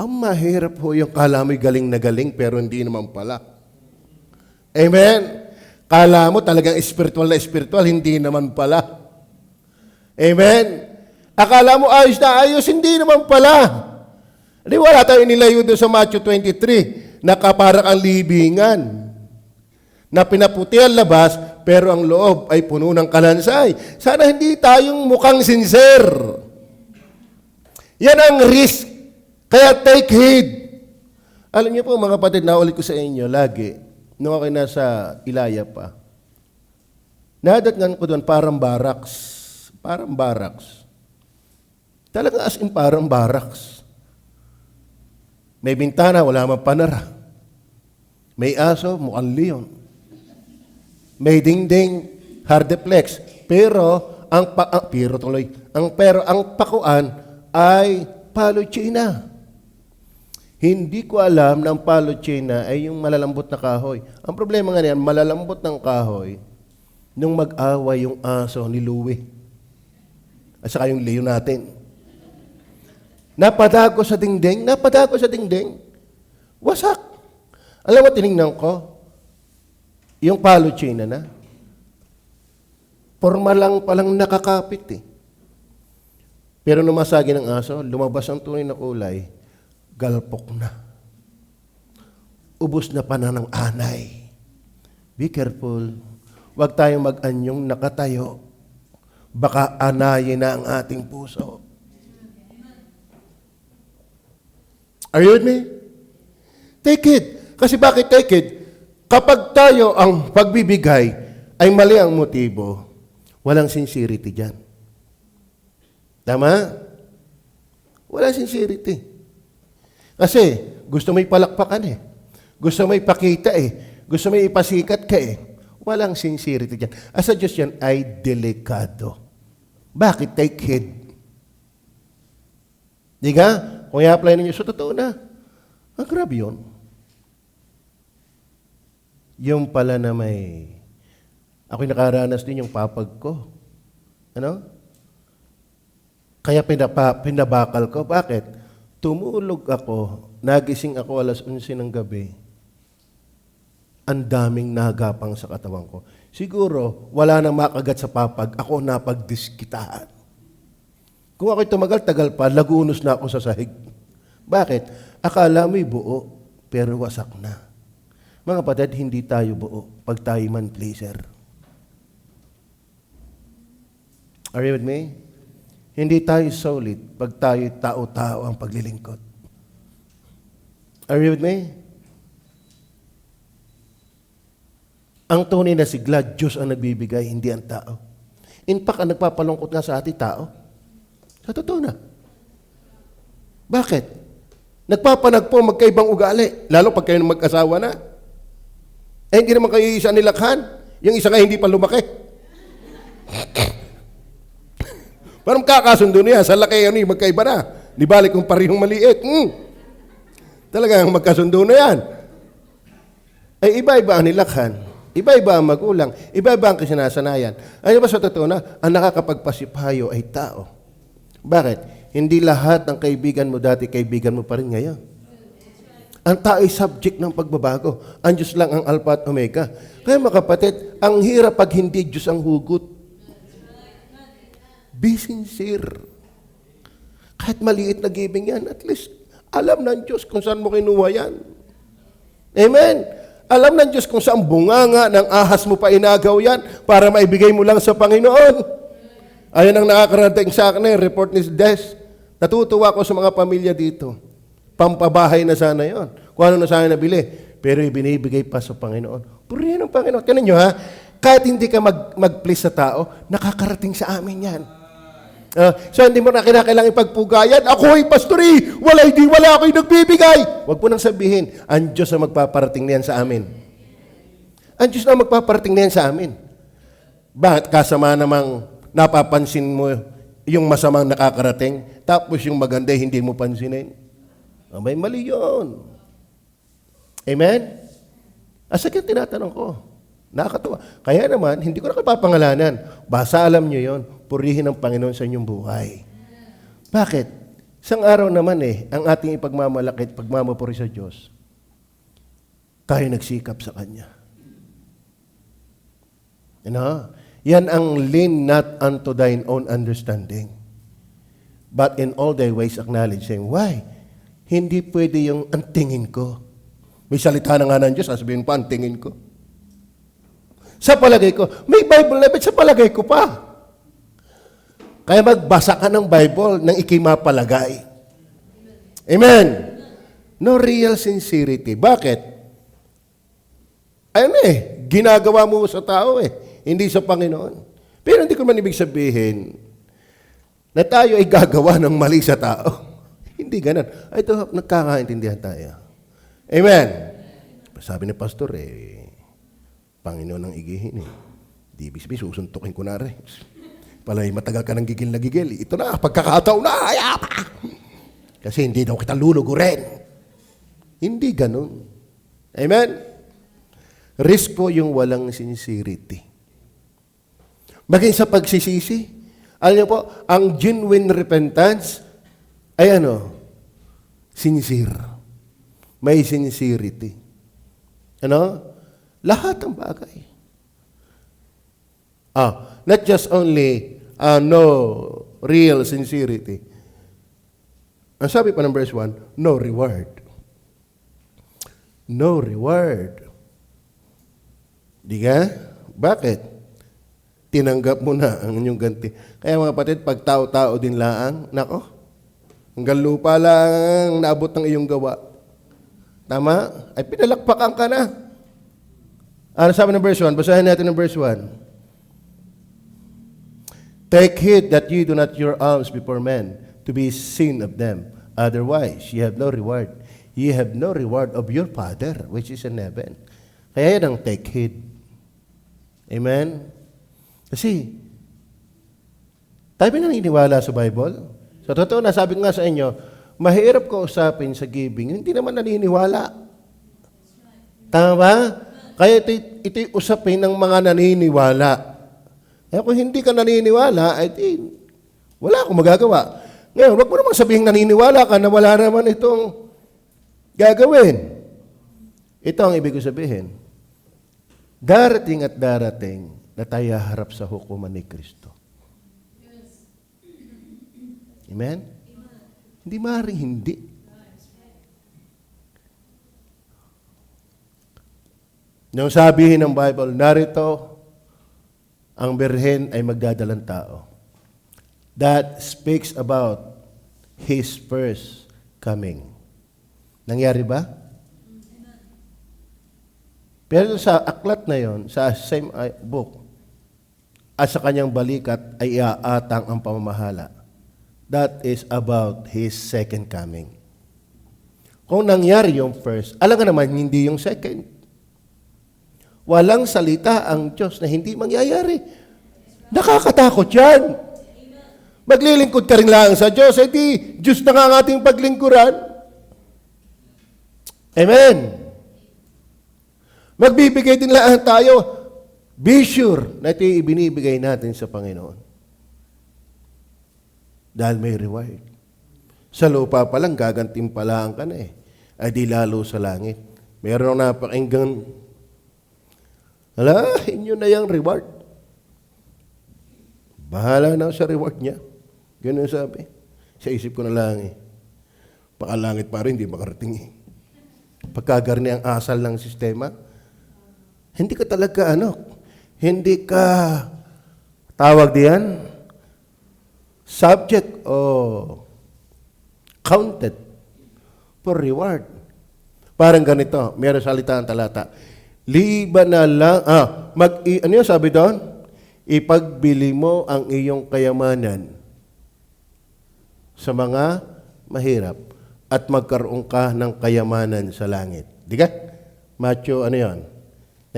Ang mahirap po yung kala mo'y galing na galing pero hindi naman pala. Amen? Kala mo talagang spiritual na spiritual, hindi naman pala. Amen? Akala mo ayos na ayos, hindi naman pala. Di wala tayo nilayo doon sa Matthew 23, nakaparak ang libingan, na pinaputi ang labas, pero ang loob ay puno ng kalansay. Sana hindi tayong mukhang sincere. Yan ang risk. Kaya take heed. Alam niyo po mga kapatid, naulit ko sa inyo lagi, nung ako nasa Ilaya pa, nadatngan ko doon parang barracks. Parang barracks. Talagang as in parang barracks. May bintana, wala mang panara. May aso, mukhang leon. May dingding, hardeplex. Pero ang pakuan ay Palochina. Hindi ko alam na ang Palochina ay yung malalambot na kahoy. Ang problema nga niyan, malalambot ng kahoy, nung mag-away yung aso ni Louie. At saka yung leyo natin. Napadago sa dingding. Wasak. Alam mo, tinignan ko, yung Palochina na, forma lang palang nakakapit eh. Pero numasagi ng aso, lumabas ang tunay na kulay, galpok na. Ubus na pa na ng anay. Be careful. Huwag tayong mag-anyong nakatayo. Baka anayin na ang ating puso. Are you with me? Take it. Kasi bakit take it? Kapag tayo ang pagbibigay ay mali ang motibo, walang sincerity dyan. Tama? Walang sincerity. Kasi gusto mo ipalakpakan eh. Gusto mo ipakita eh. Gusto mo ipasikat ka eh. Walang sincerity dyan. As a Diyos yan ay delikado. Bakit? Take heed. Di ka? Kung i-apply ninyo, so totoo na. Ang grabe yun. Yung pala na may... Ako'y nakaranas din yung papag ko. Ano? Kaya pinabakal ko. Bakit? Tumulog ako. Nagising ako alas 11 ng gabi. Ang daming nagapang sa katawan ko. Siguro, wala nang makagat sa papag. Ako napagdiskitahan. Kung ako'y tagal pa, lagunos na ako sa sahig. Bakit? Akala mo'y buo, pero wasak na. Mga kapatid, hindi tayo buo pag tayo man pleaser. Are you with me? Hindi tayo solid pag tayo tao-tao ang paglilingkod. Are you with me? Ang tunay na sigla, Diyos ang nagbibigay, hindi ang tao. In fact, ang nagpapalungkot nga sa ating tao, sa totoo na. Bakit? Nagpapanagpo, magkaibang ugali, lalo pag kayo mag-asawa na. Eh, hindi naman kayo isa nilakhan. Yung isa nga hindi pa lumaki. Parang kakasundo niya, sa laki yan, magkaiba na. Di balik kung parehong maliit. Talagang magkasundo na yan. Ay, iba-iba ang nilakhan. Iba-iba ang magulang. Iba-iba ang kasinasanayan. Ano ba sa totoo na, ang nakakapagpasipayo ay tao. Bakit? Hindi lahat ng kaibigan mo dati, kaibigan mo pa rin ngayon. Ang tao ay subject ng pagbabago. Ang Diyos lang ang Alpha at Omega. Kaya mga kapatid, ang hirap pag hindi Diyos ang hugot. Be sincere. Kahit maliit na giving yan, at least alam ng Diyos kung saan mo kinuha yan. Amen? Alam ng Diyos kung saan bunganga ng ahas mo pa inagaw yan para maibigay mo lang sa Panginoon. Ayan ang nakakarating sa akin report ni Des. Natutuwa ko sa mga pamilya dito. Pampabahay na sana yon. Kung ano na sana nabili. Pero ibinibigay pa sa Panginoon. Purihin ng Panginoon. Tinan nyo ha, kahit hindi ka mag-please sa tao, nakakarating sa amin yan. So hindi mo na kinakailangang ipagpugayan. Ako ay pastori, wala ako'y nagbibigay. Huwag po nang sabihin, ang Diyos ang magpaparating niyan sa amin. Ang Diyos na magpaparating niyan sa amin. Bakit kasama namang napapansin mo yung masamang nakakarating, tapos yung maganda hindi mo pansinin? May mali yun. Amen? Asa kaya tinatanong ko? Nakakatawa. Kaya naman, hindi ko na kapapangalanan. Basta alam nyo yon, purihin ng Panginoon sa inyong buhay. Bakit? Isang araw naman ang ating ipagmamalaki at pagmamapuri sa Diyos, tayo nagsikap sa Kanya. Yan ang lean not unto thine own understanding, but in all thy ways acknowledge Him. Why? Hindi pwede yung ang tingin ko. May salita na nga ng Diyos, sasabihin pa, ang tingin ko. Sa palagay ko, may Bible na, sa palagay ko pa. Kaya magbasa ka ng Bible nang ikimapalagay. Amen? No real sincerity. Bakit? Ginagawa mo sa tao hindi sa Panginoon. Pero hindi ko man ibig sabihin na tayo ay gagawa ng mali sa tao. Hindi ganun. Ito, nagkakaintindihan tayo. Amen? Sabi ni Pastor, Panginoon ang igihin Di ibig sabihin, susuntukin ko na rin. Palay, matagal ka nang gigil na gigil. Ito na, pagkakataon na, ayapa! Kasi hindi daw kita lulugurin. Hindi ganun. Amen? Risk po yung walang sincerity. Maging sa pagsisisi, alam niyo po, ang genuine repentance ay sincere. May sincerity. Lahat ng bagay. Not just only no real sincerity. Ang sabi pa ng verse 1, no reward. No reward. Di ka? Bakit? Tinanggap mo na ang inyong ganti. Kaya mga kapatid, pag tao-tao din laang, nako, hanggang lupa lang naabot ng iyong gawa. Tama? Ay pinalakpakan ka na. Ano sabi ng verse 1? Basahin natin ng verse 1. Take heed that you do not your alms before men, to be seen of them. Otherwise, ye have no reward. Ye have no reward of your Father, which is in heaven. Kaya yan ang take heed. Amen? Kasi, tayo naniniwala sa Bible. Sa totoo na, sabi ko nga sa inyo, mahirap ko usapin sa giving, hindi naman naniniwala. Tama ba? Kaya ito'y usapin ng mga naniniwala. Kaya kung hindi ka naniniwala, ay wala akong magagawa. Ngayon, wag mo naman sabihin naniniwala ka na wala naman itong gagawin. Ito ang ibig ko sabihin. Darating at darating na tayo harap sa hukuman ni Kristo. Amen? Hindi maaaring hindi. Nung sabihin ng Bible, narito, ang birhen ay magdadalang tao. That speaks about His first coming. Nangyari ba? Pero sa aklat na yon, sa same book, at sa kanyang balikat ay iaatang ang pamamahala. That is about His second coming. Kung nangyari yung first, alam nga naman, hindi yung second. Walang salita ang Diyos na hindi mangyayari. Nakakatakot yan. Maglilingkod ka rin lang sa Diyos, di Diyos na nga ang ating paglingkuran. Amen. Magbibigay din lang tayo. Be sure na ito ibinibigay natin sa Panginoon. Dahil may reward. Sa lupa pa lang, gagantimpalaan ka na ay di lalo sa langit. Meron napakinggan, inyo na yung reward. Bahala na sa reward niya. Ganun sabi. Sa isip ko na lang pakalangit pa rin, hindi makarating Pagkagarni ang asal ng sistema, hindi ka talaga hindi ka tawag diyan subject o counted for reward. Parang ganito, meron salita ang talata. Liban na lang, ano yun sabi doon? Ipagbili mo ang iyong kayamanan sa mga mahirap at magkaroon ka ng kayamanan sa langit. Di ka? Matthew, 19?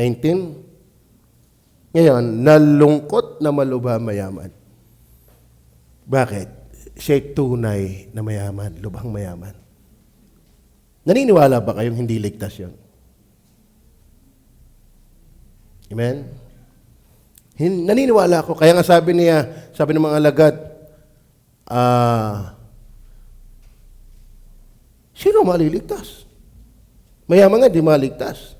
Ngayon, nalungkot na malubha mayaman. Bakit? Siya'y tunay na mayaman, lubhang mayaman. Naniniwala ba kayong hindi ligtas yun? Amen? Naniniwala ako. Kaya nga sabi ng mga alagad, sino maliligtas? Mayaman nga, di maligtas.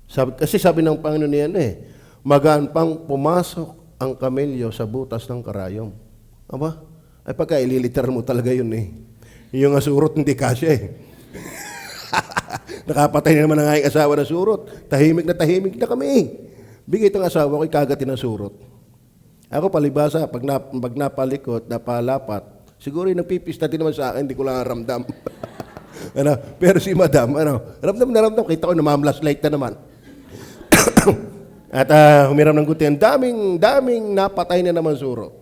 Kasi sabi ng Panginoon niyan magaan pang pumasok ang kamelyo sa butas ng karayom. Aba? Ay pagka ililiterar mo talaga yun Yung asurot hindi kasya Nakapatay na naman ang aking asawa na surot. Tahimik na kami. Bigay itong asawa ko, kagatin ng surot. Ako palibasa, pag napalikot, napalapat, siguro yung nagpipista din naman sa akin, hindi ko lang ramdam. Pero si madam, ramdam na ramdam, kita ko namamlaslight na naman. At humiram ng guti, ang daming napatay na naman surot.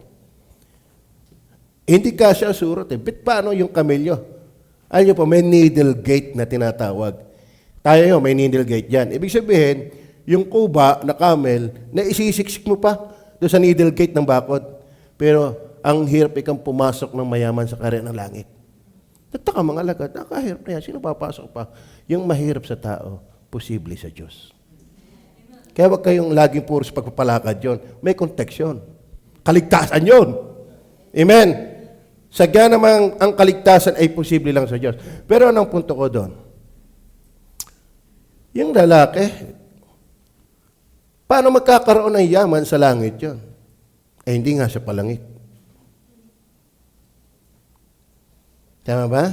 Hindi ka siya surot Bit paano yung kamelyo? Alam niyo po, may needle gate na tinatawag. Tayo may needle gate yan. Ibig sabihin, yung kuba na camel na isisiksik mo pa doon sa needle gate ng bakod. Pero ang hirap ikang pumasok ng mayaman sa karya ng langit. Nagtaka mga alagad, nakahirap na yan. Sino papasok pa? Yung mahirap sa tao, posible sa Diyos. Kaya wag kayong laging puro sa pagpapalakad yun. May kontekst yun. Kaligtasan yun. Amen. Sagya namang ang kaligtasan ay posible lang sa Diyos. Pero anong punto ko doon? Yung lalaki, paano magkakaroon ng yaman sa langit yun? Eh, hindi nga siya palangit. Tama ba?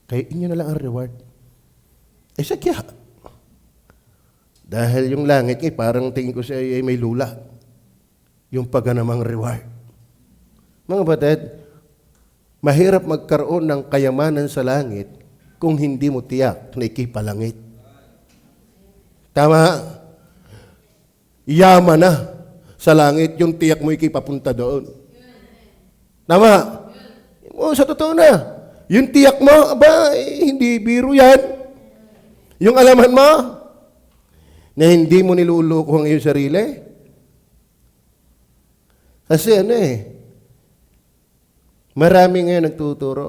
Kaya inyo na lang ang reward. Eh, sagya. Dahil yung langit parang tingin ko siya ay may lula. Yung pagganamang reward. Mga batid, mahirap magkaroon ng kayamanan sa langit kung hindi mo tiyak na ikipalangit. Tama? Yaman na sa langit, yung tiyak mo ikipapunta doon. Tama? O, sa totoo na. Yung tiyak mo, hindi biro yan. Yung alaman mo, na hindi mo niluluko ang iyong sarili. Kasi marami ngayon nagtuturo.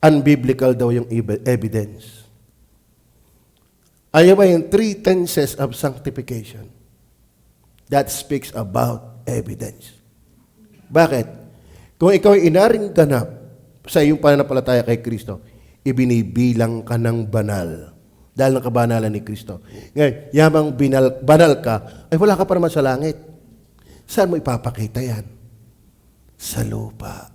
Unbiblical daw yung evidence. Ayaw ba yung 3 tenses of sanctification? That speaks about evidence. Bakit? Kung ikaw ay inaring ganap sa iyong pananampalataya kay Kristo, ibinibilang ka ng banal. Dahil ng kabanalan ni Kristo. Ngayon, yamang banal ka, ay wala ka pa naman sa langit. Saan mo ipapakita yan? Sa lupa.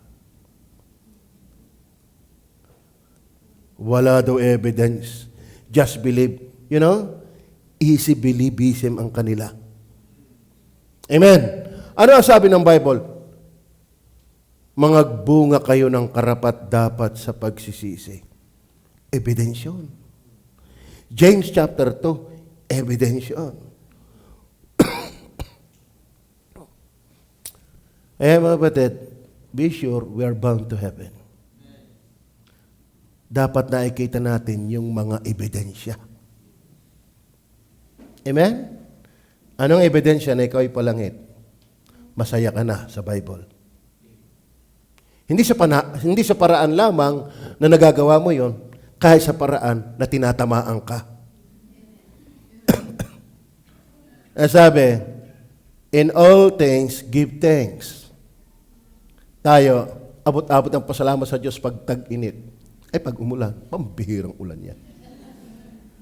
Wala daw evidence. Just believe. You know? Easy believism ang kanila. Amen. Ano ang sabi ng Bible? Mangagbunga kayo ng karapat-dapat sa pagsisisi. Evidence yun. James chapter 2, evidence yun. Eh mga batid, be sure we are bound to heaven. Dapat nakikita natin yung mga ebidensya. Amen? Anong ebidensya na ikaw ay palangit? Masaya ka na sa Bible. Hindi sa paraan lamang na nagagawa mo yon, kahit sa paraan na tinatamaan ka. Sabi, in all things, give thanks. Tayo, abot-abot ang pasalamat sa Diyos pag tag-init. Ay, pag umulan, pambihirang ulan yan.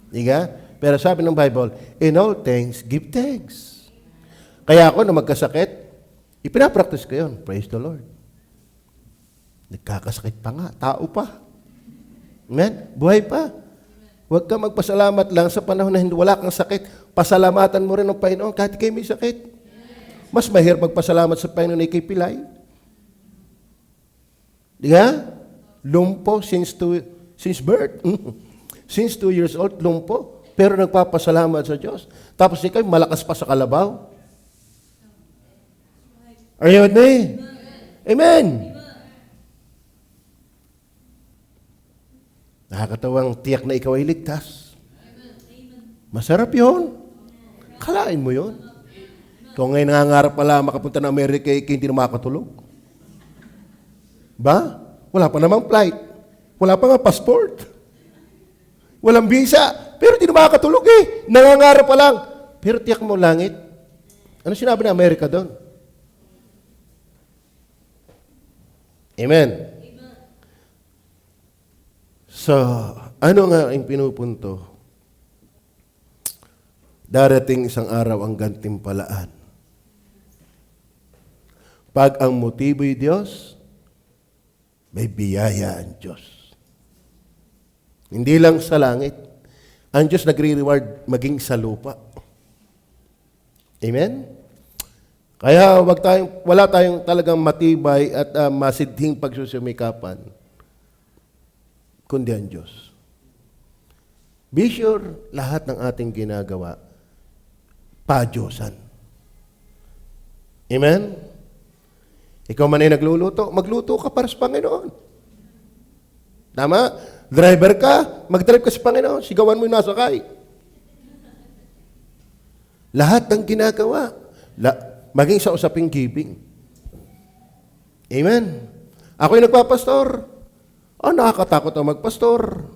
Diga? Pero sabi ng Bible, in all things, give thanks. Kaya ako na magkasakit, ipinapractice ko yun. Praise the Lord. Nagkakasakit pa nga, tao pa. Amen? Buhay pa. Huwag ka magpasalamat lang sa panahon na hindi wala kang sakit. Pasalamatan mo rin ng Panginoon kahit kayo may sakit. Mas mahirap magpasalamat sa Panginoon na ikay pilay. Diga? Lumpo since birth. Since 2 years old, lumpo. Pero nagpapasalamat sa Diyos. Tapos ikaw, malakas pa sa kalabaw. Are you with me? Amen. Nakakatawang tiyak na ikaw ay ligtas. Masarap yun. Kalain mo yun. Kung ngayon nangangarap pala makapunta ng Amerika, hindi na makatulog. Ba? Wala pa namang flight. Wala pa nga passport. Walang visa. Pero hindi na makatulog eh. Nangangarap pa lang. Pero tiyak mo langit. Ano sinabi ng Amerika doon? Amen. So, ano nga ang pinupunto? Darating isang araw ang gantimpalaan. Pag ang motibo'y Diyos, may biyaya ang Diyos. Hindi lang sa langit. Ang Diyos nagre-reward maging sa lupa. Amen? Kaya wala tayong talagang matibay at masidhing pagsusumikapan, kundi ang Diyos. Be sure, lahat ng ating ginagawa, pa-Diyosan. Amen? Ikaw man ay nagluluto, magluto ka para sa Panginoon. Tama? Driver ka, mag-drive ka sa Panginoon, sigawan mo yung nasakay. Lahat ng ginagawa, maging sa usaping giving. Amen? Ako'y nagpapastor. Nakakatakot ang magpastor.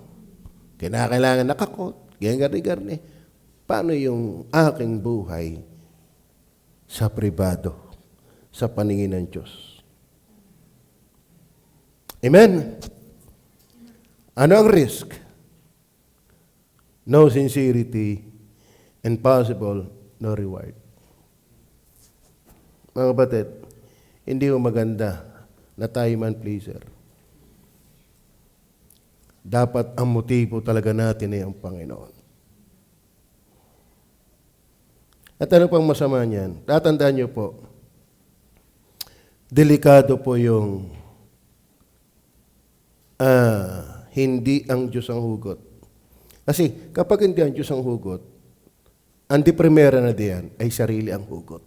Kinakailangan nakakot. Ganyan-garni. Paano yung aking buhay sa pribado, sa paningin ng Diyos? Amen? Ano ang risk? No sincerity, and possible, no reward. Mga kapatid, hindi mo maganda na tayo man-pleaser. Dapat ang motibo talaga natin ay ang Panginoon. At ano pang masama niyan? Tatandaan niyo po, delikado po yung hindi ang Diyos ang hugot. Kasi kapag hindi ang Diyos ang hugot, ang di primera na diyan ay sarili ang hugot.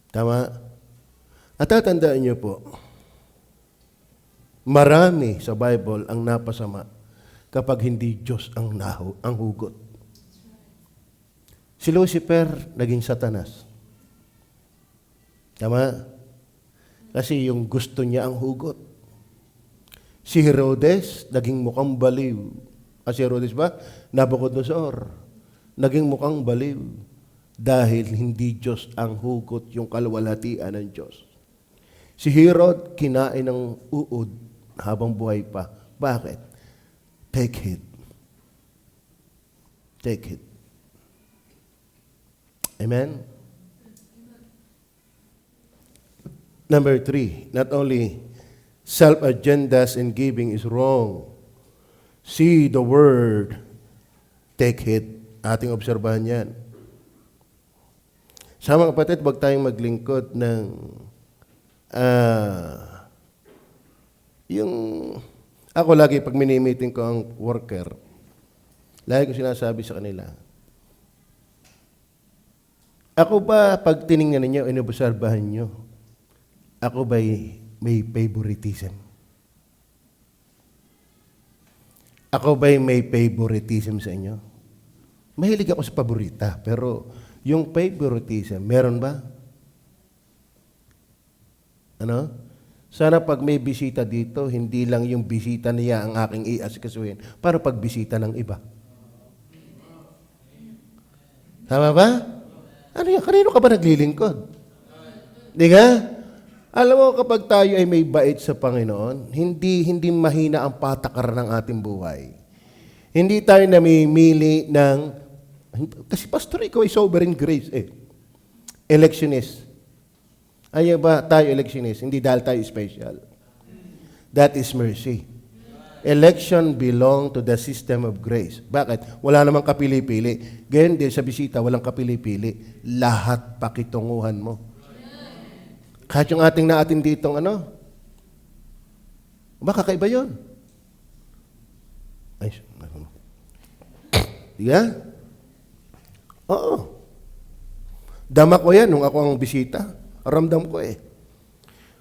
Tama? At tatandaan niyo po, marami sa Bible ang napasama kapag hindi Diyos ang hugot. Si Lucifer naging Satanas. Tama? Kasi yung gusto niya ang hugot. Si Herodes naging mukhang baliw. Si Herodes ba? Nabucodonosor. Naging mukhang baliw dahil hindi Diyos ang hugot yung kaluwalhatian ng Diyos. Si Herod kinain ng uod habang buhay pa. Bakit? Take it. Take it. Amen? Number 3, not only self-agendas in giving is wrong. See the word, take it. Ating obserbahan yan. Sa mga kapatid, wag tayong maglingkod ng yung ako lagi pag minimiting ko ang worker, lagi ko sinasabi sa kanila, ako ba, pag tiningnan ninyo, inobserbahan nyo, ako ba'y may favoritism? Ako ba'y may favoritism sa inyo? Mahilig ako sa paborita, pero yung favoritism, meron ba? Ano? Sana pag may bisita dito, hindi lang yung bisita niya ang aking i-asikasuhin, para pag bisita ng iba. Tama ba? Ano yan? Kanino ka ba naglilingkod? Di ka? Alam mo, kapag tayo ay may bait sa Panginoon, hindi mahina ang patakaran ng ating buhay. Hindi tayo namimili ng, kasi pastor, ikaw ay sovereign grace eh. Electionist. Ayaw ba tayo electionist? Hindi dahil tayo special. That is mercy. Election belong to the system of grace. Bakit? Wala namang kapili-pili. Ganyan din sa bisita, walang kapili-pili. Lahat pakitunguhan mo. Kahit yung ating naatin ditong baka kakaiba yun. Ay, diga? Oo. Dama ko yan nung ako ang bisita. Ramdam ko eh.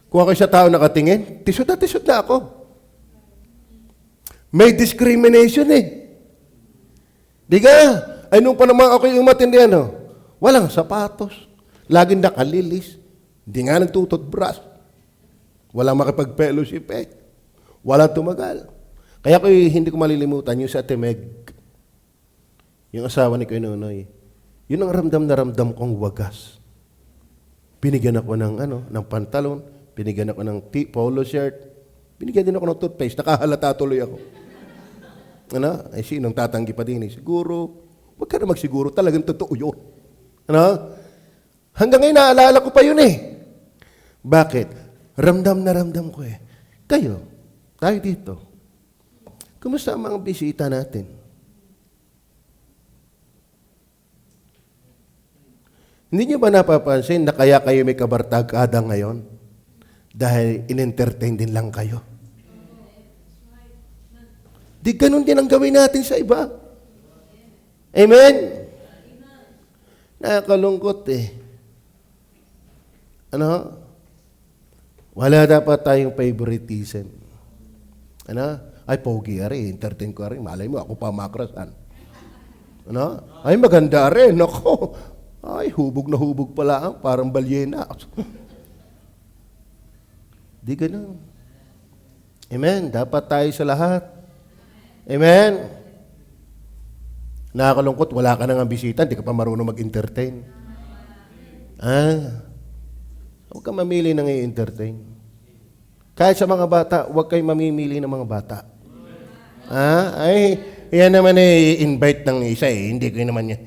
Kung ako sa tao nakatingin, tisod na ako. May discrimination eh. Di ka? Ay, nung pa naman ako yung matindi, walang sapatos. Laging nakalilis. Hindi nga nagtututbrush. Walang makipag-fellowship eh. Walang tumagal. Kaya ko hindi ko malilimutan yung sa Temeg. Yung asawa ni Kuya Nonoy. Yun ang ramdam na ramdam kong wagas. Binigyan ako ng pantalon. Binigyan ako ng polo shirt. Binigyan din ako ng toothpaste. Nakahalata tuloy ako. Ay sinong tatanggi pa din eh? Siguro, wag ka na magsiguro. Talagang totoo yun. Hanggang ngayon, naalala ko pa yun eh. Bakit? Ramdam na ramdam ko eh. Tayo dito. Kumusta ang mga bisita natin? Hindi niyo ba napapansin na kaya kayo may kabartagada ngayon? Dahil in-entertain din lang kayo. Di ganun din ang gawin natin sa iba. Amen? Nakakalungkot eh. Wala dapat tayong favoritism. Ano? Ay, pogi ari, entertain ko ari. Malay mo, ako pa makrasan. Ano? Ay, maganda rin. Nako. Ay, hubog na hubog pala. Parang balyena. Di ganun. Amen. Dapat tayo sa lahat. Amen. Nakakalungkot, wala ka nang bisita, hindi ka pa marunong mag-entertain. Huwag ka mamili ng i-entertain. Kahit sa mga bata, huwag kayo mamimili ng mga bata. Ay, yan naman invite ng isa hindi ko naman yan.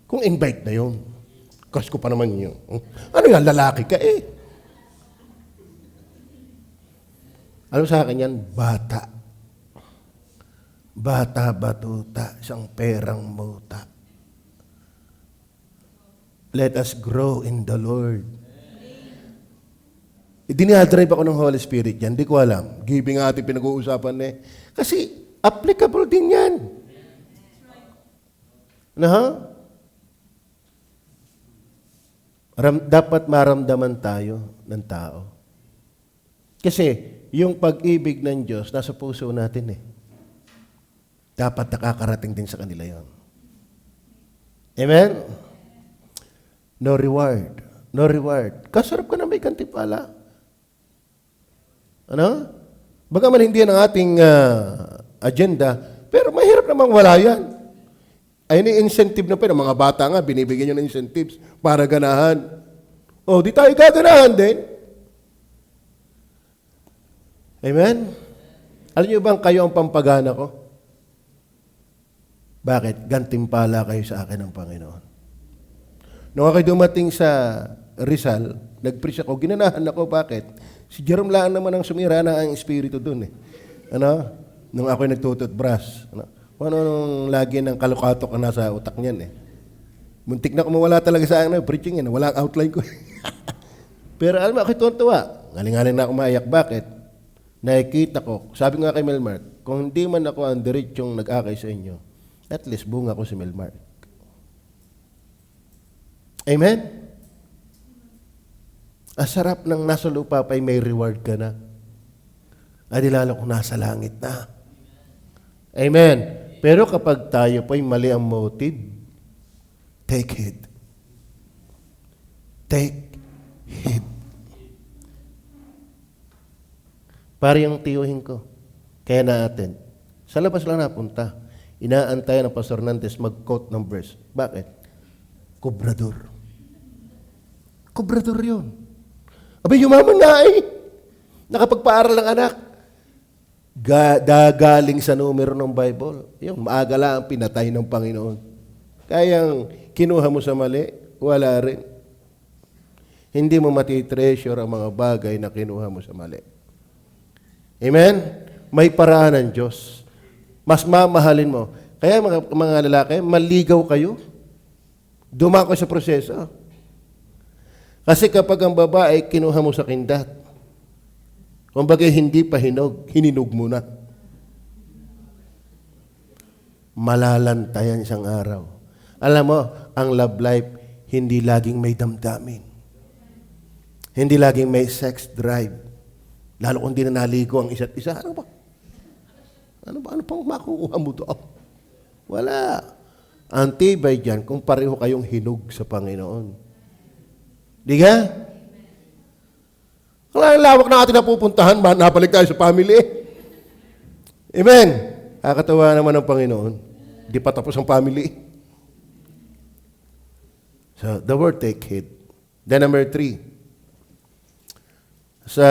Kung invite na yun, crush ko pa naman yun. Ano yan, lalaki ka Ano sa akin yan? Bata. Bata, batuta, isang perang muta. Let us grow in the Lord. Dinadrive ako ng Holy Spirit yan. Hindi ko alam. Giving ating pinag-uusapan Kasi applicable din yan. Dapat maramdaman tayo ng tao. Kasi yung pag-ibig ng Diyos nasa puso natin Dapat nakakarating din sa kanila yon. Amen? No reward. No reward. Kasarap ka na may kantipala. Ano? Bagaman hindi yan ang ating agenda, pero mahirap namang wala yan. Ay, ni-incentive na pa. Mga bata nga, binibigyan nyo ng incentives para ganahan. Di tayo gaganahan din. Amen? Alam niyo bang kayo ang pampagana ko? Bakit? Gantimpala kayo sa akin ng Panginoon. Nung ako'y dumating sa Rizal, nag-preach ako, ginanahan ako. Bakit? Si Jerome lang naman ang sumira na ang espiritu doon Nung ako'y nagtututbrush. Nung lagi ng kalukatok na nasa utak niyan Muntik na kumawala talaga sa akin preaching walang outline ko. Pero alam mo, ako'y tuwa. Ngaling-ngaling na ako maiyak. Bakit? Nakikita ko, sabi nga kay Melmark, kung hindi man ako ang diretsong nag-akay sa inyo, at least bunga ko si Melmark. Amen? Sarap ng nasa lupa pa'y may reward ka na. Adi lalo kung nasa langit na. Amen? Pero kapag tayo pa'y mali ang motive, take heed. Take heed. Para yung tiyuhin ko. Kaya natin. Sa labas lang napunta. Inaantayan ng Pastor Nantes mag-quote ng verse. Bakit? Kobrador. Kobrador yun. Abay, yumaman na nakapagpaaral ng anak. Galing sa numero ng Bible. Yung maaga lang pinatay ng Panginoon. Kayang kinuha mo sa mali, wala rin. Hindi mo matitreasure ang mga bagay na kinuha mo sa mali. Amen? May paraan ng Diyos. Mas mamahalin mo. Kaya mga lalaki, maligaw kayo. Dumako sa proseso. Kasi kapag ang babae, kinuha mo sa kindat, kumbaga hindi pa hininog mo na. Malalantayan isang araw. Alam mo, ang love life, hindi laging may damdamin. Hindi laging may sex drive. Lalo kung di na naligo ang isa't isa. Ano ba? Ano pang makukuha mo doon? Wala. Ang tibay dyan kung pareho kayong hinog sa Panginoon. Di ka? Ang lawak na atin napupuntahan, napalik tayo sa family. Amen? Kakatawa naman ng Panginoon. Di pa tapos ang family. So, the word take heed. Then number 3. Sa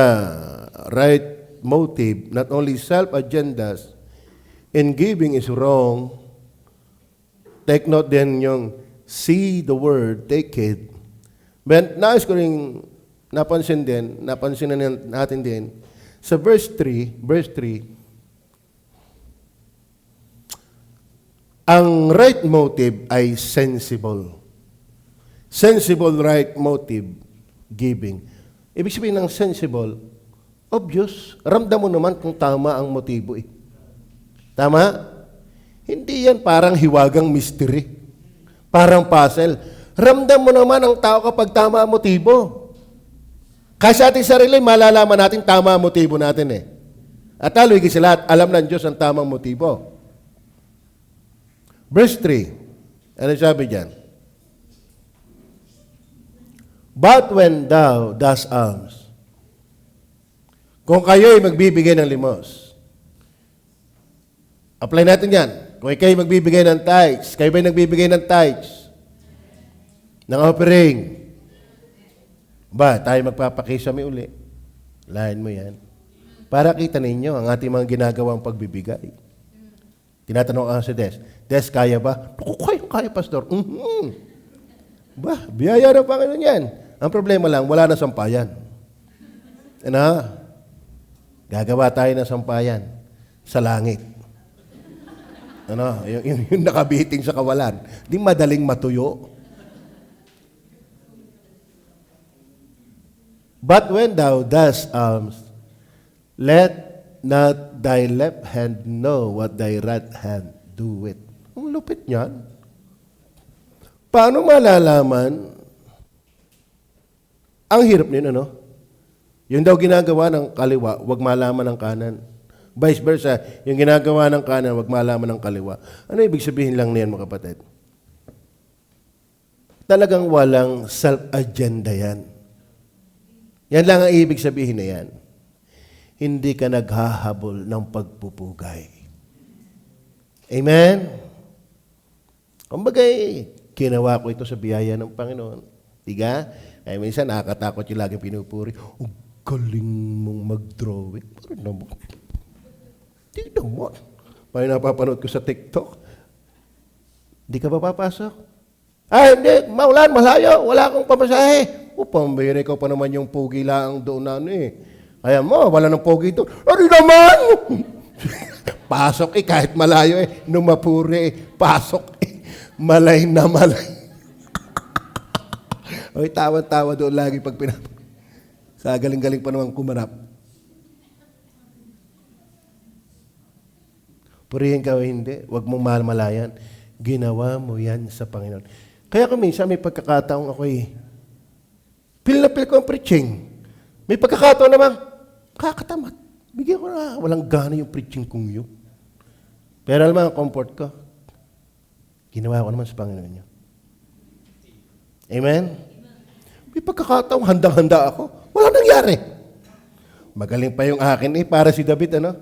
right motive, not only self-agendas in giving is wrong. Take note din yung see the word, take it. But nais ko rin napansin natin din, sa verse 3, ang right motive ay sensible. Sensible right motive, giving. Ibig sabihin ng sensible, obvious, ramdam mo naman kung tama ang motibo Tama? Hindi yan parang hiwagang mystery. Parang puzzle. Ramdam mo naman ang tao kapag tama ang motibo. Kasi sa ating sarili, malalaman natin tama ang motibo natin At lalo higit sa lahat, alam ng Diyos ang tamang motibo. Verse 3, ano sabi diyan? But when thou dost alms, kung kayo'y magbibigay ng limos, apply natin yan. Kung kayo'y magbibigay ng tithes, kayo ba'y nagbibigay ng tithes? Ng offering? Ba, tayo magpapakisame uli. Lahan mo yan. Para kita ninyo ang ating mga ginagawang pagbibigay. Tinatanong ka sa Des, kaya ba? Kaya, Pastor. Ba, biyaya ng Panginoon yan. Ang problema lang, wala na sampayan. Ano? Gagawa tayo ng sampayan sa langit. Ano? Yung nakabiting sa kawalan. Di madaling matuyo. But when thou dost alms, let not thy left hand know what thy right hand doeth. Ang lupit niyan. Paano malalaman? Ang hirap niyo, ano? Yung daw ginagawa ng kaliwa, wag malaman ng kanan. Vice versa, yung ginagawa ng kanan, wag malaman ng kaliwa. Ano ibig sabihin lang niyan, mga kapatid? Talagang walang self-agenda yan. Yan lang ang ibig sabihin na yan. Hindi ka naghahabol ng pagpupugay. Amen? Kumbagay, ginawa ko ito sa biyaya ng Panginoon. Diga? Ay minsan nakakatakot yung laging pinupuri. Oh, galing mong mag-drawing. Parang naman. Tignan mo. Parang napapanood ko sa TikTok. Hindi ka ba papasok? Ay, hindi. Maulan, malayo. Wala akong pamasahe. O, pambira ko pa naman yung pogi lang doon na ano eh. Kaya mo, wala ng pogi doon. Ano naman? Pasok eh, kahit malayo eh. Numapuri eh. Pasok eh. Malay na malay. Oy, tawa-tawa doon lagi pag sa galing-galing pa naman kumanap. Purihin ka o hindi, huwag mong mahal-malayan. Ginawa mo yan sa Panginoon. Kaya kung minsan may pagkakataong ako'y pil na pil ko ang preaching. May pagkakataon naman, kakatamat. Bigyan ko na, walang gana yung preaching kong yun. Pero alam mo, ang comfort ko, ginawa ko naman sa Panginoon niyo. Amen? May pagkakataong handang-handa ako. Wala nangyari. Magaling pa yung akin eh, para si David, ano?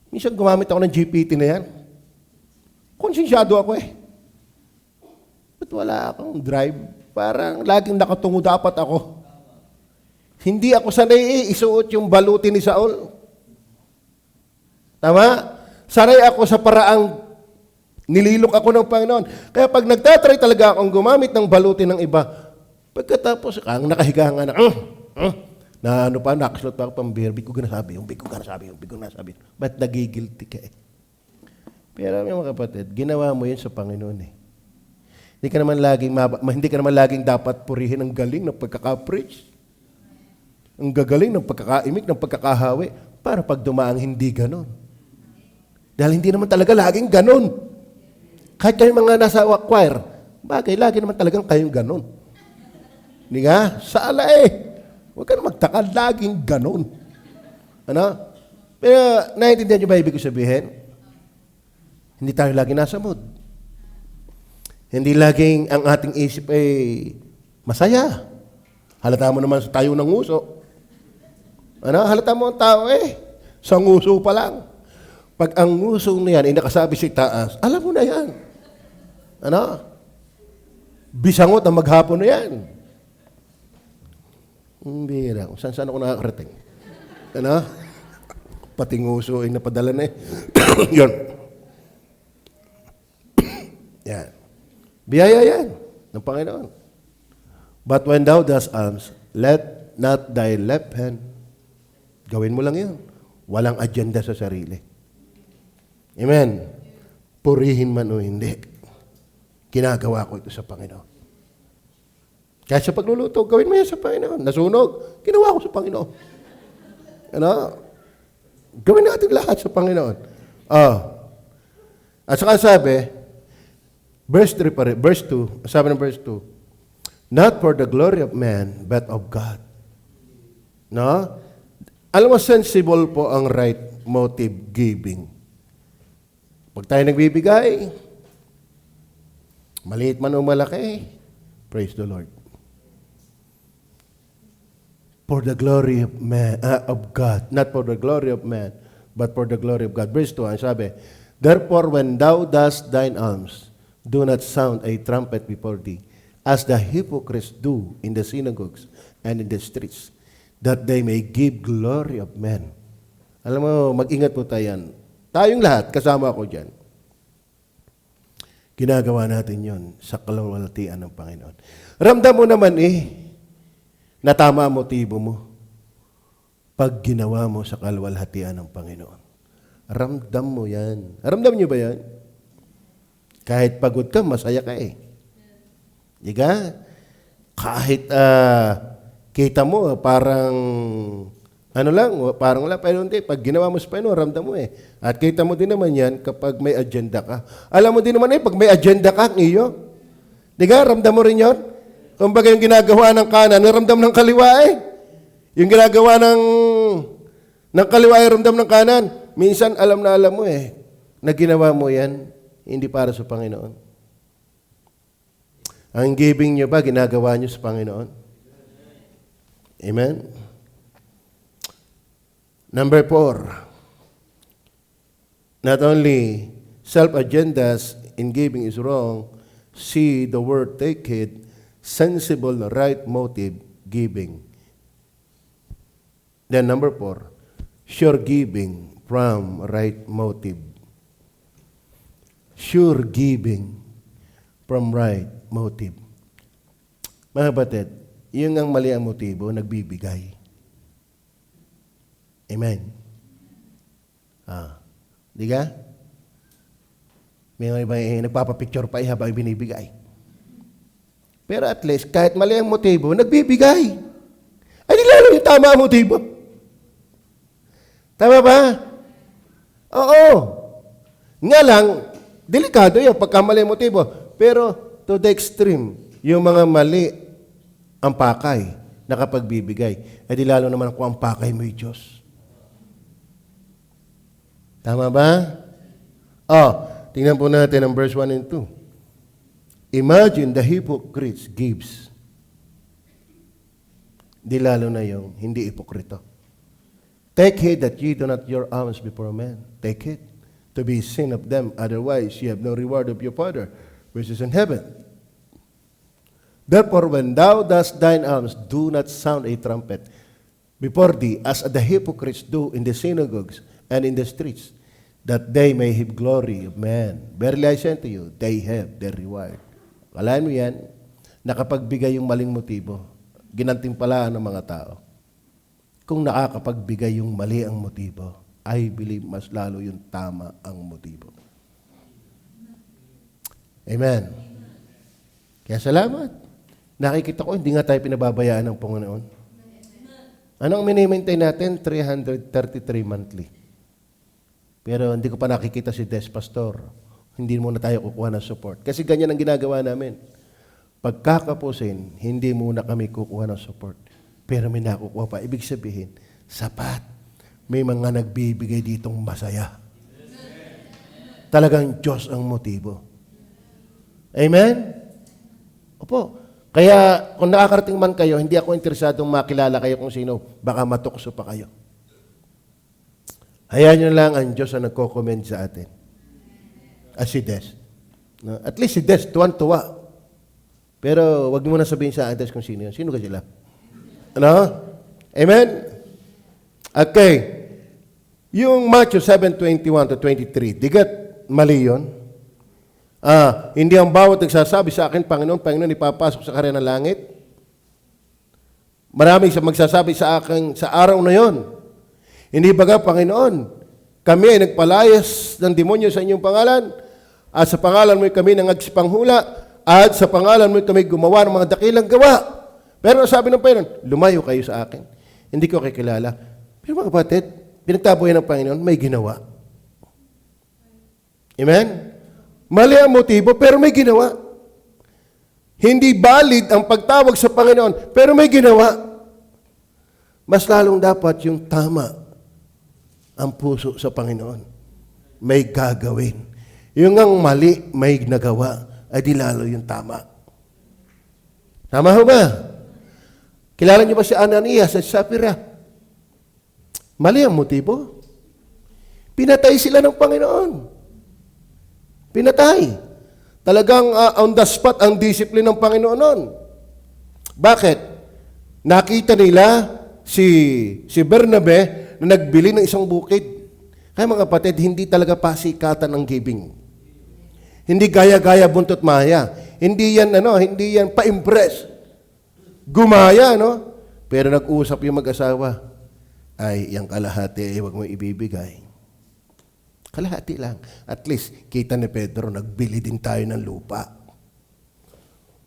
Minsan gumamit ako ng GPT na yan. Konsensyado ako eh. Ba't wala akong drive? Parang laging nakatungo dapat ako. Hindi ako sanay isuot yung baluti ni Saul. Tama? Sanay ako sa paraang nililok ako ng Panginoon. Kaya pag nagtatry talaga akong gumamit ng baluti ng iba, pagkatapos, ang nakahiga nga na ano pa, nakaslot pa ako pambir, big ko ganasabi, yung big ko ganasabi. Ba't nagigilty ka eh? Pero mga kapatid, ginawa mo yun sa Panginoon eh. Hindi ka naman laging dapat purihin ang galing ng pagkaka-preach. Ang gagaling ng pagkakaimik, ng pagkakahawi, para pag dumaang hindi ganon. Dahil hindi naman talaga laging ganon. Kahit kayong mga nasa choir, bagay, lagi naman talagang kayong ganon. Hindi nga? Sala eh. Huwag ka na magtaka, laging ganon. Ano? Pero naiintindihan niyo ba ibig ko sabihin? Hindi tayo lagi nasa mood. Hindi laging ang ating isip ay masaya. Halata mo naman sa tayo ng nguso. Ano? Halata mo ang tao eh. Sa nguso pa lang. Pag ang nguso na yan ay nakasabi sa taas, alam mo na yan. Ano? Bisangot ang maghapon na yan. Bira. Saan ako nakakarating? Ano? Pati nguso ay napadala na eh. Yun. Yan. Biyaya yan ng Panginoon. But when thou dost alms, let not thy left hand, gawin mo lang yun. Walang agenda sa sarili. Amen. Purihin man o hindi. Ginagawa ko ito sa Panginoon. Kahit sa pagluluto, gawin mo yan sa Panginoon. Nasunog, ginawa ko sa Panginoon. Ano? Gawin natin lahat sa Panginoon. At saka sabi, verse 3 pa rin, verse 2, sabi ng verse 2, not for the glory of man, but of God. No? Alam mo, sensible po ang right motive giving. Pag tayo nagbibigay, maliit man o malaki, praise the Lord. For the glory of man, of God, not for the glory of man, but for the glory of God. Verse 2, ang sabi, therefore, when thou dost thine alms, do not sound a trumpet before thee, as the hypocrites do in the synagogues and in the streets, that they may give glory of men. Alam mo, mag-ingat po tayo yan. Tayong lahat, kasama ako dyan. Ginagawa natin yon sa kalawalhatian ng Panginoon. Ramdam mo naman na tama ang motibo mo pag ginawa mo sa kalawalhatian ng Panginoon. Ramdam mo yan. Ramdam nyo ba yan? Kahit pagod ka, masaya ka Di ka? Kahit kita mo, parang parang wala. Pero hindi, pag ginawa mo sa Panginoon, ramdam mo At kita mo din naman yan kapag may agenda ka. Alam mo din naman pag may agenda ka, iyo. Di ka? Ramdam mo rin yun? Kumbaga yung ginagawa ng kanan, naramdam ng kaliwa Yung ginagawa ng kaliwa ramdam ng kanan. Minsan, alam mo na ginawa mo yan, hindi para sa Panginoon. Ang giving nyo ba, ginagawa nyo sa Panginoon? Amen? Number 4, not only self-agendas in giving is wrong, see the word take it, sensible, right motive, giving. Then number 4, sure giving from right motive. Sure giving from right motive. Mga kapatid, yung ang mali ang motibo, nagbibigay. Amen. Di ka? May iba nagpapapicture pa habang binibigay. Pero at least, kahit mali ang motibo, nagbibigay. Ay, di lalo yung tama ang motibo. Tama ba? Oo. Nga lang, delikado yun pagka mali ang motibo. Pero, to the extreme, yung mga mali ang pakay na kapag bibigay, di lalo naman kung ang pakay mo yung Diyos. Tama ba? Tingnan po natin ang verse 1 and 2. Imagine the hypocrites gives. Di lalo na yung hindi hipokrito. Take heed that ye do not your alms before men. Take heed to be seen of them, otherwise ye have no reward of your Father which is in heaven. Therefore, when thou dost thine alms, do not sound a trumpet before thee, as the hypocrites do in the synagogues and in the streets, that they may have glory of men. Verily I say unto you, they have their reward. Kalahin mo yan, nakapagbigay yung maling motibo, ginantimpalaan ng mga tao. Kung nakakapagbigay yung mali ang motibo, I believe mas lalo yung tama ang motibo. Amen. Kaya salamat. Nakikita ko, hindi nga tayo pinababayaan ng Panginoon. Anong mini-maintain natin? 333 monthly. Pero hindi ko pa nakikita si Des Pastor. Hindi muna tayo kukuha ng support. Kasi ganyan ang ginagawa namin. Pagkakapusin, hindi muna kami kukuha ng support. Pero may nakukuha pa. Ibig sabihin, sapat. May mga nagbibigay ditong masaya. Talagang Diyos ang motibo. Amen? Opo. Kaya kung nakakarating man kayo, hindi ako interesadong makilala kayo kung sino. Baka matukso pa kayo. Hayaan nyo lang ang Diyos ang nagko-comment sa atin. As si Des. No? At least si Des, tuwan-tuwa. Pero wag mo na sabihin sa Des kung sino yun. Sino ka sila? Ano? Amen? Okay. Yung Matthew 7:21 to 23, digat mali yun? Hindi ang bawat nagsasabi sa akin, Panginoon, Panginoon, ipapasok sa karya ng langit. Maraming magsasabi sa akin sa araw na yon. Hindi baga, Panginoon, kami ay nagpalayas ng demonyo sa inyong pangalan, at sa pangalan mo kami nangagspanghula, at sa pangalan mo kami gumawa ng mga dakilang gawa. Pero sabi ng Panginoon, lumayo kayo sa akin. Hindi ko kakilala. Pero mga kapatid, pinagtabuhin ng Panginoon, may ginawa. Amen? Mali ang motibo, pero may ginawa. Hindi valid ang pagtawag sa Panginoon, pero may ginawa. Mas lalong dapat yung tama ang puso sa Panginoon, may gagawin. Yung ang mali, may nagawa, ay di lalo yung tama. Tama ho ba? Kilala niyo ba si Ananias at Sapphira? Mali ang motibo. Pinatay sila ng Panginoon. Pinatay. Talagang on the spot ang discipline ng Panginoon noon. Bakit? Nakita nila si Bernabe na nagbili ng isang bukid. Kaya mga kapatid, hindi talaga pasikatan ang giving. Hindi gaya-gaya buntot maya. Hindi yan pa-impress. Gumaya, no? Pero nag-usap yung mag-asawa, ay, yung kalahati, huwag mo ibibigay. Kalahati lang. At least, kita ni Pedro, nagbili din tayo ng lupa.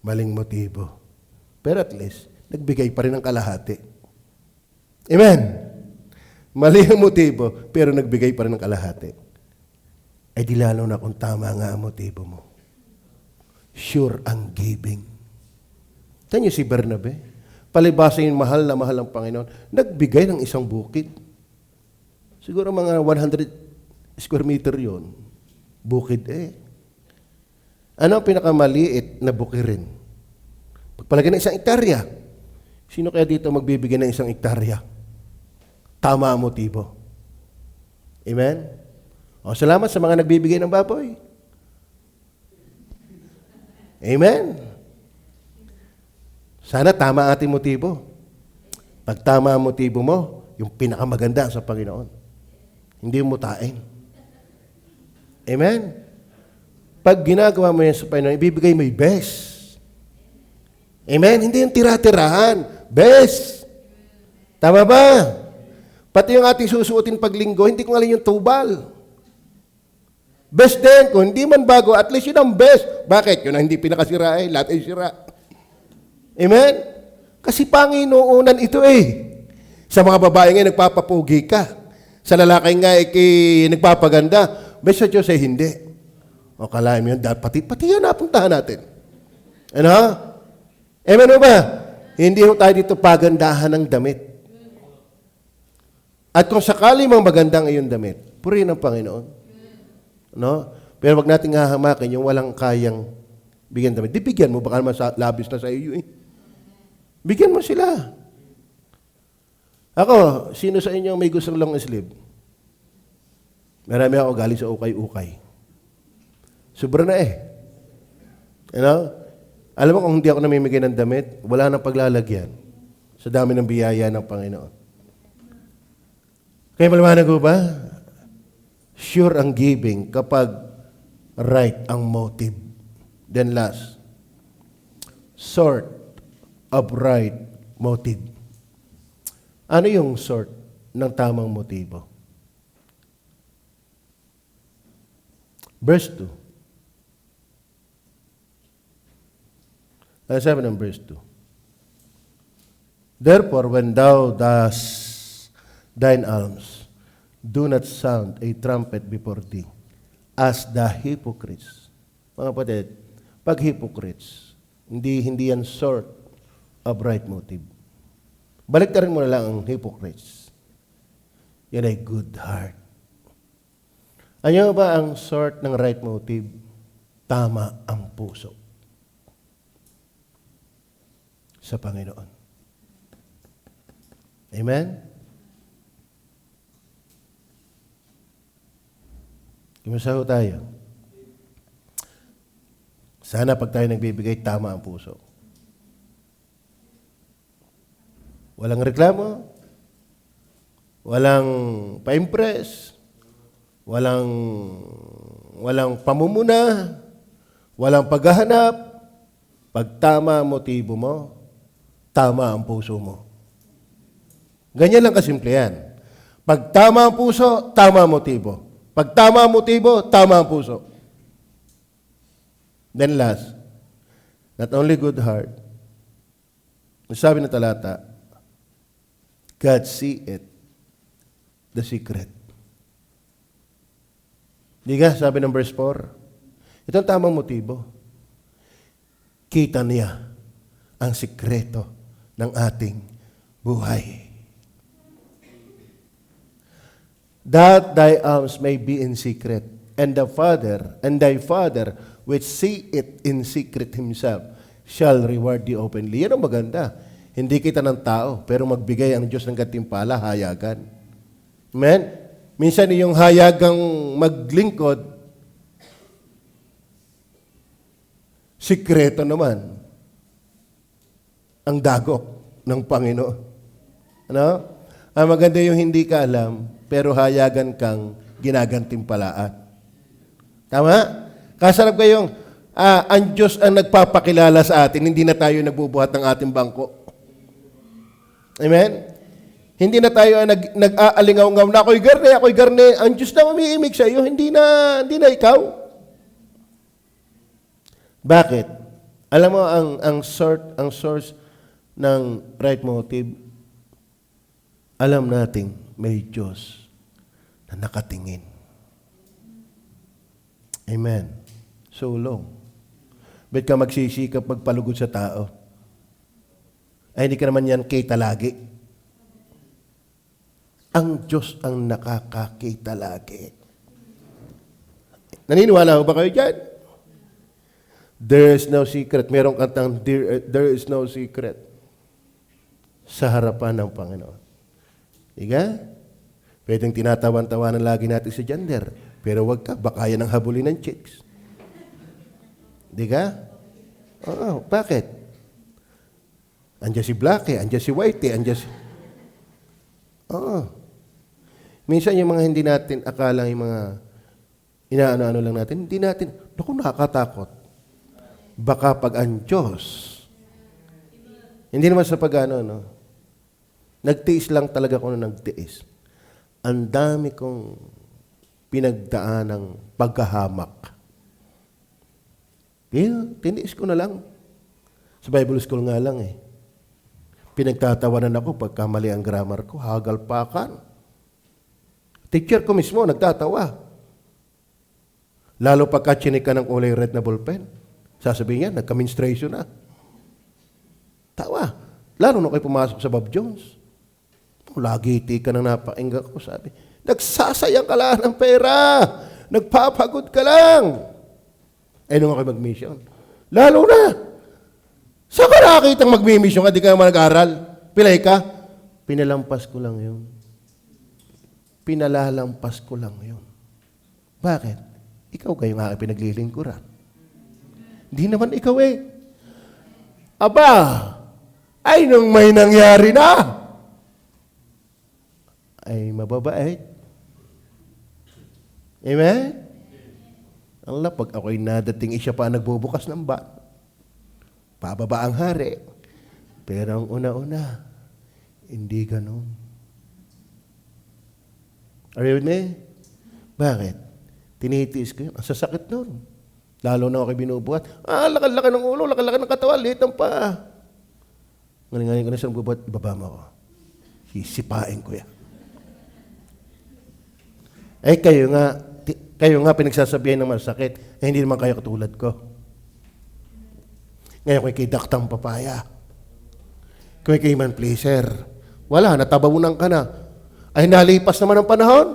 Maling motibo. Pero at least, nagbigay pa rin ng kalahati. Amen? Mali ang motibo, pero nagbigay pa rin ng kalahati. Ay di lalo na kung tama nga ang motibo mo. Sure ang giving. Tanyo si Bernabe, palibasa yung mahal na mahal ng Panginoon, nagbigay ng isang bukid. Siguro mga 100 square meter yon, bukid Ano ang pinakamaliit na bukirin? Pagpalagay ng isang ektarya. Sino kaya dito magbibigay ng isang ektarya? Tama ang motibo. Amen? O, salamat sa mga nagbibigay ng baboy. Amen? Sana tama ating motibo. Pag tama ang motibo mo, yung pinakamaganda sa Panginoon. Hindi mo tain. Amen? Pag ginagawa mo yan sa Panginoon, ibibigay mo yung best. Amen? Hindi yung tira-tirahan. Best. Tama ba? Pati yung ating susuotin paglinggo, hindi ko alin yung tubal. Best din. Kung hindi man bago, at least yun ang best. Bakit? Yun ang hindi pinakasira lahat ay sira. Amen? Kasi Panginoon ito Sa mga babae nga, nagpapapugi ka. Sa lalaki nga, nagpapaganda. Best sa Diyos ay hindi. O kalahin mo yun, pati yun napuntahan natin. Ano? Amen o ba? Hindi ho tayo dito pagandahan ng damit. At kung sakali mang magandang iyong damit, purihin ang Panginoon. No? Pero wag nating hahamakin yung walang kayang bigyan damit. Di bigyan mo, baka naman labis na sa iyo Bigyan mo sila. Ako, sino sa inyo may gustong long sleeve? Marami ako galing sa ukay-ukay. Sobra na Alam mo kung hindi ako namimigay ng damit, wala nang paglalagyan sa dami ng biyaya ng Panginoon. Kaya maliwanag ko ba? Sure ang giving kapag right ang motive. Then last, sort of right motive. Ano yung sort ng tamang motibo? Verse 2. Ano sabi ng verse 2? Therefore, when thou dost thine alms, do not sound a trumpet before thee, as the hypocrites. Mga kapatid, pag hypocrites, hindi yan sort of right motive. Balik na rin mo na lang ang hypocrites. Yan ay good heart. Ano ba ang sort ng right motive? Tama ang puso sa Panginoon. Amen? Kumusta ho tayo? Sana pag tayo nagbibigay, tama ang puso. Walang reklamo, walang pa-impress, walang pamumuna, walang paghahanap. Pag tama ang motibo mo, tama ang puso mo. Ganyan lang kasimple yan. Pag tama ang puso, tama ang motibo. Pag tama ang motibo, tama ang puso. Then last, not only good heart, sabi ng talata, God see it, the secret. Di ka, sabi ng verse 4, ito ang tamang motibo. Kita niya ang sikreto ng ating buhay. that thy alms may be in secret, and thy Father, which see it in secret himself, shall reward thee openly. Yan ang maganda. Hindi kita ng tao, pero magbigay ang Diyos ng gantimpala, hayagan. Amen? Minsan yung hayagang maglingkod, sikreto naman ang dagok ng Panginoon. Ano? Ang maganda yung hindi ka alam, pero hayagan kang ginagantimpalaan. Tama? Kasarap kayong, ang Diyos ang nagpapakilala sa atin, hindi na tayo nagbubuhat ng ating bangko. Amen? Hindi na tayo nag-aalingaw-ngaw na ako'y garne. Ang Diyos na umiimig sa iyo, hindi na ikaw. Bakit? Alam mo, ang source ng right motive, alam nating may Diyos na nakatingin. Amen. So long. Ba't ka magsisikap magpalugod sa tao? Ay, hindi ka naman yan kita lagi. Ang Diyos ang nakakakita lagi. Naniniwala ko ba kayo dyan? There is no secret. Merong kantang, there is no secret sa harapan ng Panginoon. Diga? Pwedeng tinatawan-tawanan lagi natin si gender. Pero wag ka, baka yan ang habulin ng chicks. Diga? Oo, bakit? Andiyan si Blackie, andiyan si Whitey, andiyan si... Oo. Minsan yung mga hindi natin akala yung mga inaano-ano lang natin, hindi natin, naku, nakakatakot. Baka pag ang Diyos, hindi naman sa pag-ano, no? Nagtiis lang talaga ako na nagtiis. Ang dami kong pinagdaan ng pagkahamak. Tiniis ko na lang. Sa Bible school nga lang eh. Pinagtatawanan ako pagka mali ang grammar ko, hagalpakan. Teacher ko mismo, nagtatawa. Lalo pagka chinik ka ng kulay red na ballpen, sasabihin niya, nagka-menstruation na. Tawa. Lalo na kayo pumasok sa Bob Jones. Lagi ka nang napakinggan ko, sabi, nagsasayang ka lang ng pera. Nagpapagod ka lang. Eh, nung ako mag-mission, lalo na. Saan ka nakakitang mag-mission ka, di ka naman nag-aral? Pilay ka? Pinalampas ko lang yun. Pinalalampas ko lang yun. Bakit? Ikaw kayo nga pinaglilingkuran. Hindi naman ikaw eh. Aba, ay nung may nangyari na, ay mababait. Amen? Ang lapag ako'y nadating siya pa nagbubukas ng bat. Pababa ang hari. Pero ang una-una, hindi ganun. Are you with me? Bakit? Tinitiis ko yun. Ang sasakit nun. Lalo na ako binubuhat. Laki-laki ng ulo, laki-laki ng katawan, liit ng paa. Ngaling-ngaling ko na siya bubuhat, ibaba mo ako. Sisipain ko yan. Eh, kayo nga pinagsasabihin ng masakit, eh, hindi naman kayo katulad ko. Ngayon ko'y kay daktang papaya. Kung kay man pleaser. Wala, natababunan ka na. Ay, nalipas naman ang panahon.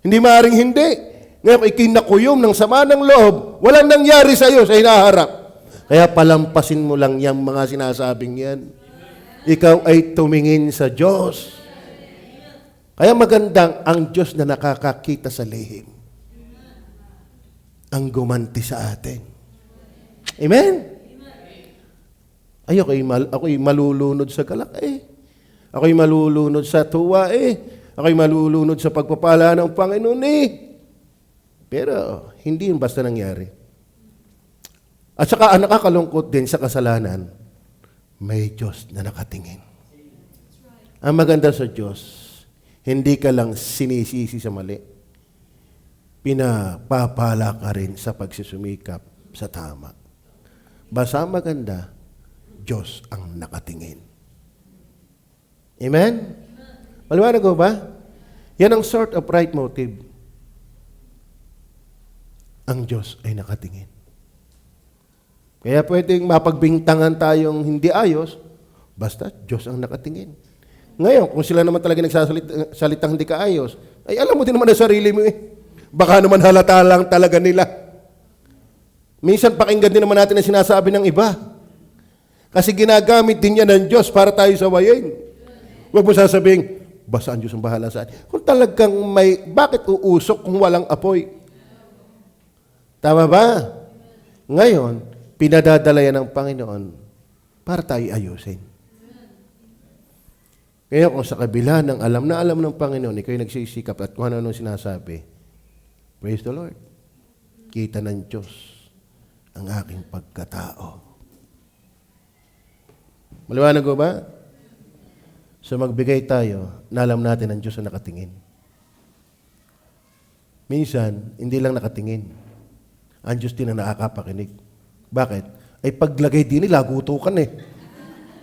Hindi maaaring hindi. Ngayon ko'y kinakuyom ng sama ng loob. Walang nangyari sa iyo sa hinaharap. Kaya palampasin mo lang yung mga sinasabing yan. Ikaw ay tumingin sa Diyos. Kaya magandang ang Diyos na nakakakita sa lihim ang gumanti sa atin. Amen? Ay, ako'y malulunod sa galak eh. Ako'y malulunod sa tuwa eh. Ako'y malulunod sa pagpapala ng Panginoon eh. Pero hindi yung basta nangyari. At saka ang nakakalungkot din sa kasalanan, may Diyos na nakatingin. Ang maganda sa Diyos, hindi ka lang sinisisi sa mali. Pinapapala ka rin sa pagsusumikap sa tama. Basta maganda, Diyos ang nakatingin. Amen? Maliwanag ko ba? Yan ang sort of right motive. Ang Diyos ay nakatingin. Kaya pwedeng mapagbintangan tayong hindi ayos, basta Diyos ang nakatingin. Ngayon, kung sila naman talaga nagsasalitang hindi kaayos, ay alam mo din naman ang sarili mo eh. Baka naman halata lang talaga nila. Minsan pakinggan din naman natin ang sinasabi ng iba. Kasi ginagamit din yan ng Diyos para tayo sawayin. Huwag mo sasabihin, basta ang Diyos ang bahala sa atin. Kung talagang bakit uusok kung walang apoy? Tama ba? Ngayon, pinadadala yan ng Panginoon para tayo ayusin. Kaya kung sa kabila ng alam ng Panginoon, ikaw yung nagsisikap at kung ano sinasabi, praise the Lord. Kita ng Diyos ang aking pagkatao. Maliwanag ko ba? So magbigay tayo na alam natin ang Diyos ang nakatingin. Minsan, hindi lang nakatingin. Ang Diyos din ang nakakapakinig. Bakit? Ay paglagay din nila, gutukan eh.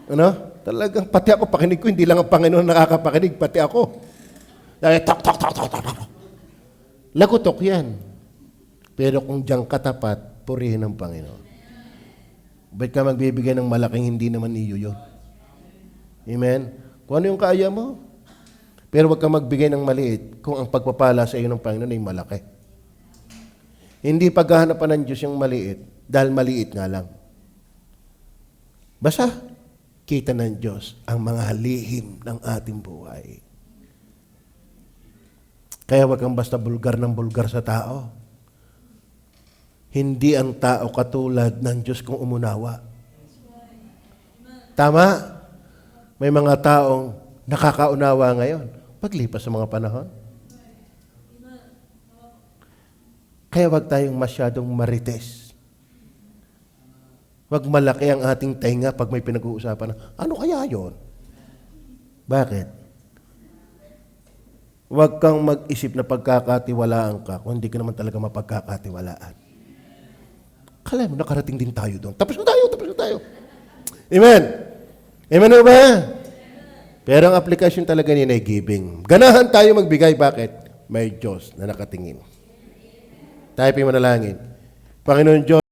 Ano? Talagang pati ako pakinig ko, hindi lang ang Panginoon nakakapakinig, pati ako. Tok, tok, tok, tok, tok. Lagutok yan. Pero kung diyang katapat, purihin ang Panginoon. Ba't ka magbibigay ng malaking hindi naman iyo yun? Amen? Kung ano yung kaya mo. Pero huwag ka magbigay ng maliit kung ang pagpapala sa iyo ng Panginoon ay malaki. Hindi paghahanapan ng Diyos yung maliit dahil maliit nga lang. Basta, kita ng Diyos ang mga lihim ng ating buhay. Kaya huwag kang basta bulgar ng bulgar sa tao. Hindi ang tao katulad ng Diyos kung umunawa. Tama? May mga taong nakakaunawa ngayon paglipas sa mga panahon. Kaya huwag tayong masyadong marites. Wag malaki ang ating tainga pag may pinag-uusapan. Ano kaya yon? Bakit? Huwag kang mag-isip na pagkakatiwalaan ka kung hindi ka naman talaga mapagkakatiwalaan. Kala mo, nakarating din tayo doon. Tapos na tayo. Amen? Amen o ba? Pero ang application talaga niya ay giving. Ganahan tayo magbigay. Bakit? May Diyos na nakatingin. Tayo pa yung manalangin. Panginoon Diyos,